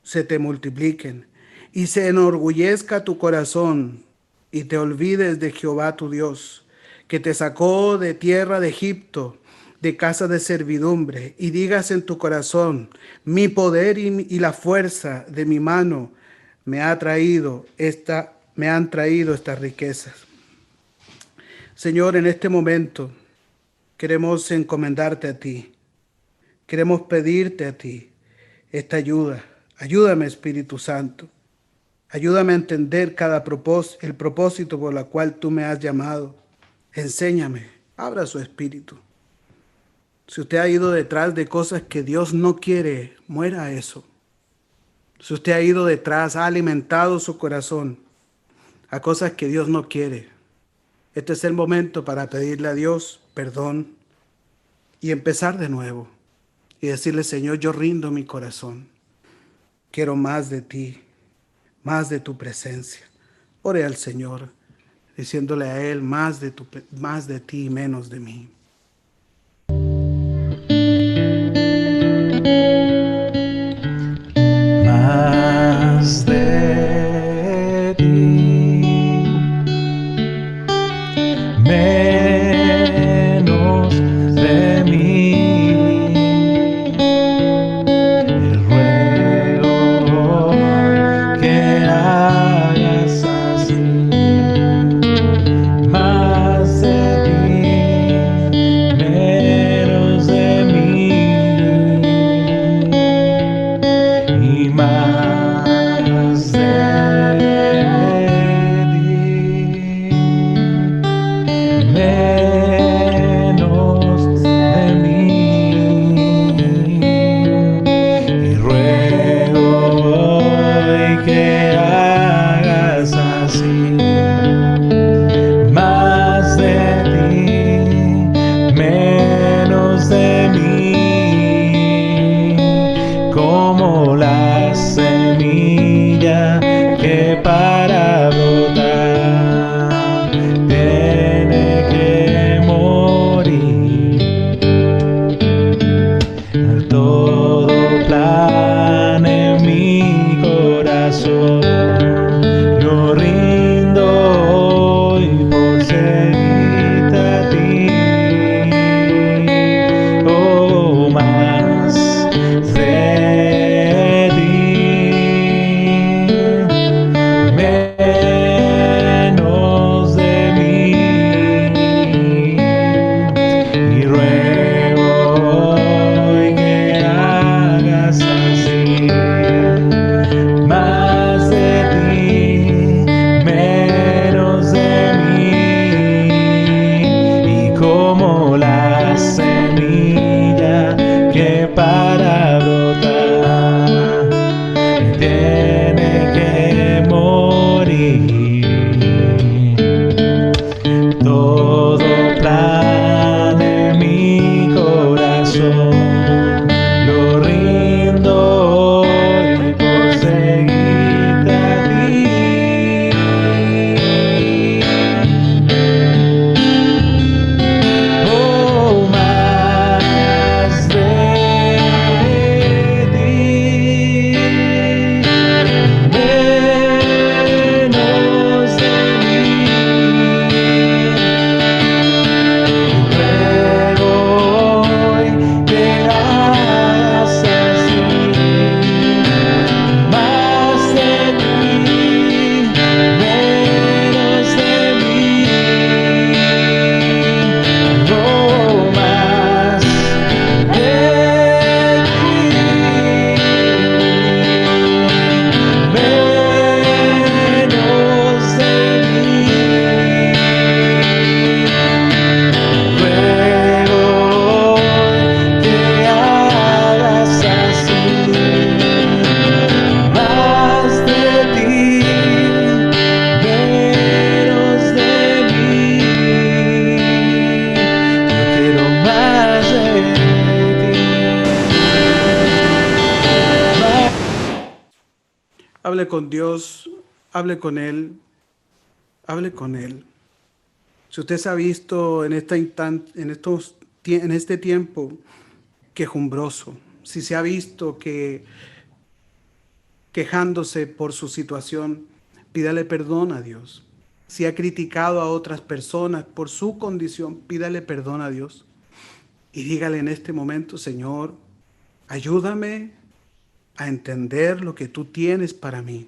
se te multipliquen, y se enorgullezca tu corazón, y te olvides de Jehová tu Dios, que te sacó de tierra de Egipto, de casa de servidumbre, y digas en tu corazón: mi poder y la fuerza de mi mano me han traído estas riquezas. Señor, en este momento queremos encomendarte a ti, queremos pedirte a ti esta ayuda. Ayúdame, Espíritu Santo. Ayúdame a entender el propósito por el cual tú me has llamado. Enséñame, abra su espíritu. Si usted ha ido detrás de cosas que Dios no quiere, muera eso. Si usted ha ido detrás, ha alimentado su corazón a cosas que Dios no quiere, este es el momento para pedirle a Dios perdón y empezar de nuevo y decirle: Señor, yo rindo mi corazón. Quiero más de ti, más de tu presencia. Ore al Señor, diciéndole a Él: más de ti y menos de mí. Más de ti, menos de mí. Te ruego que hagas así. Más de ti, menos de mí. Y más de ti, menos de mí. Y ruego hoy que hagas así. Más de ti, menos de mí. Como la semilla que para brotar tiene que morir. Todo plan en mi corazón lo rindo hoy por seguirte a ti. Oh, más de ti, menos hable con Dios, hable con Él, hable con Él. Si usted se ha visto en este tiempo quejumbroso, si se ha visto quejándose por su situación, pídale perdón a Dios. Si ha criticado a otras personas por su condición, pídale perdón a Dios. Y dígale en este momento: Señor, ayúdame a entender lo que tú tienes para mí.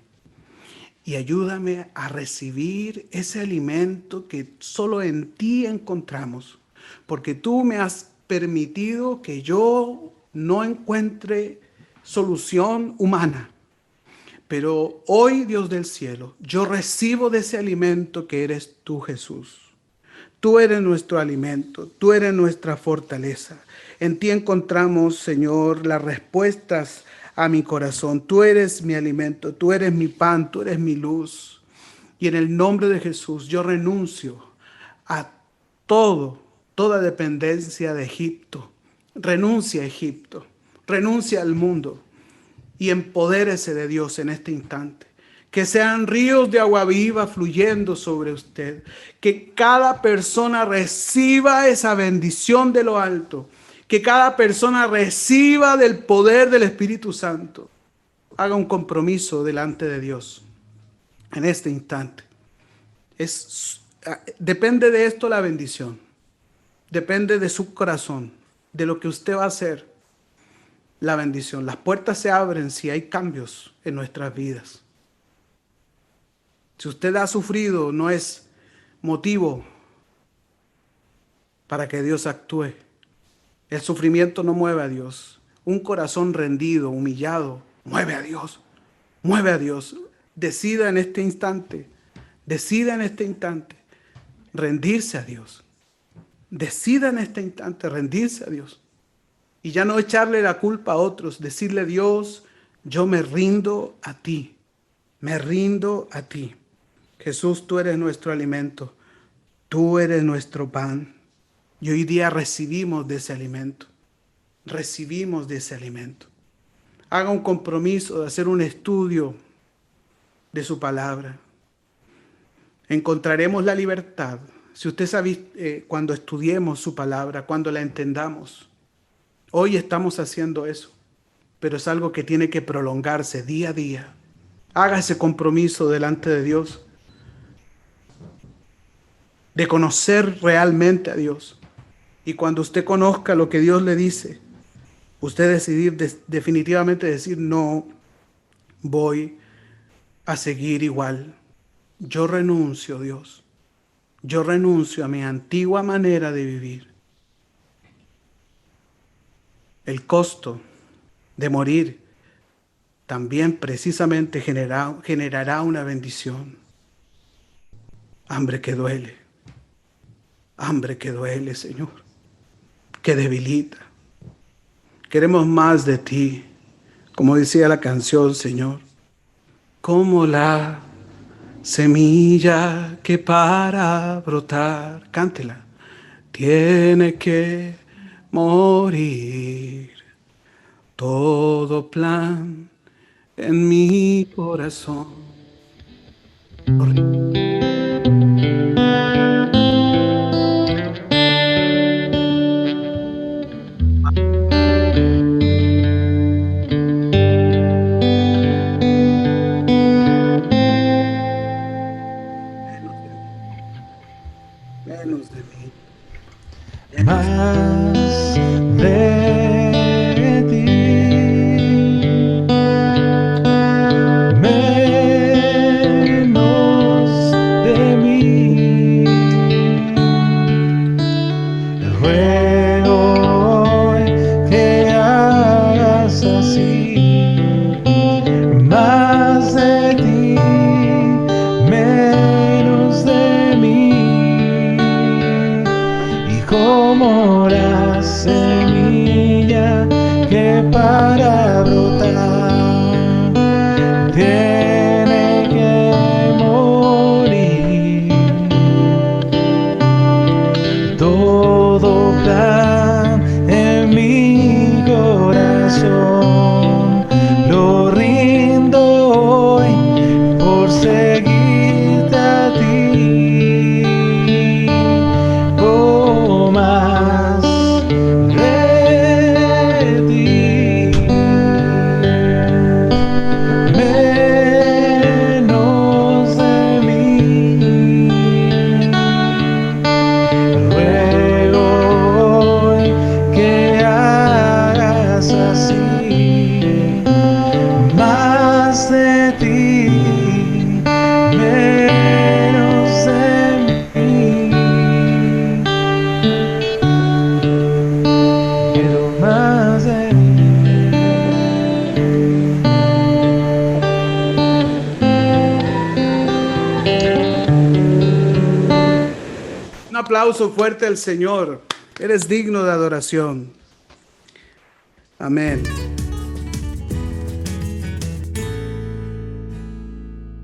Y ayúdame a recibir ese alimento que solo en ti encontramos. Porque tú me has permitido que yo no encuentre solución humana. Pero hoy, Dios del cielo, yo recibo de ese alimento que eres tú, Jesús. Tú eres nuestro alimento, tú eres nuestra fortaleza. En ti encontramos, Señor, las respuestas a mi corazón. Tú eres mi alimento, tú eres mi pan, tú eres mi luz. Y en el nombre de Jesús yo renuncio a toda dependencia de Egipto. Renuncia a Egipto, renuncia al mundo y empodérese de Dios en este instante. Que sean ríos de agua viva fluyendo sobre usted. Que cada persona reciba esa bendición de lo alto. Que cada persona reciba del poder del Espíritu Santo. Haga un compromiso delante de Dios en este instante. Depende de esto la bendición. Depende de su corazón, de lo que usted va a hacer. La bendición. Las puertas se abren si hay cambios en nuestras vidas. Si usted ha sufrido, no es motivo para que Dios actúe. El sufrimiento no mueve a Dios. Un corazón rendido, humillado, mueve a Dios. Mueve a Dios. Decida en este instante rendirse a Dios. Decida en este instante rendirse a Dios. Y ya no echarle la culpa a otros. Decirle: Dios, yo me rindo a ti. Me rindo a ti. Jesús, tú eres nuestro alimento. Tú eres nuestro pan. Y hoy día recibimos de ese alimento. Recibimos de ese alimento. Haga un compromiso de hacer un estudio de su palabra. Encontraremos la libertad. Si usted sabe, cuando estudiemos su palabra, cuando la entendamos. Hoy estamos haciendo eso. Pero es algo que tiene que prolongarse día a día. Haga ese compromiso delante de Dios. De conocer realmente a Dios. Y cuando usted conozca lo que Dios le dice, usted decidir definitivamente decir: no voy a seguir igual. Yo renuncio, Dios. Yo renuncio a mi antigua manera de vivir. El costo de morir también precisamente generará una bendición. Hambre que duele. Hambre que duele, Señor, que debilita. Queremos más de ti, como decía la canción, Señor, como la semilla que para brotar, cántela, tiene que morir. Todo plan en mi corazón. Menos de mí. Más de ti, menos de mí. Ruego hoy que hagas así. Más de ti, menos de mí. Y como las aplauso fuerte al Señor. Eres digno de adoración. Amén.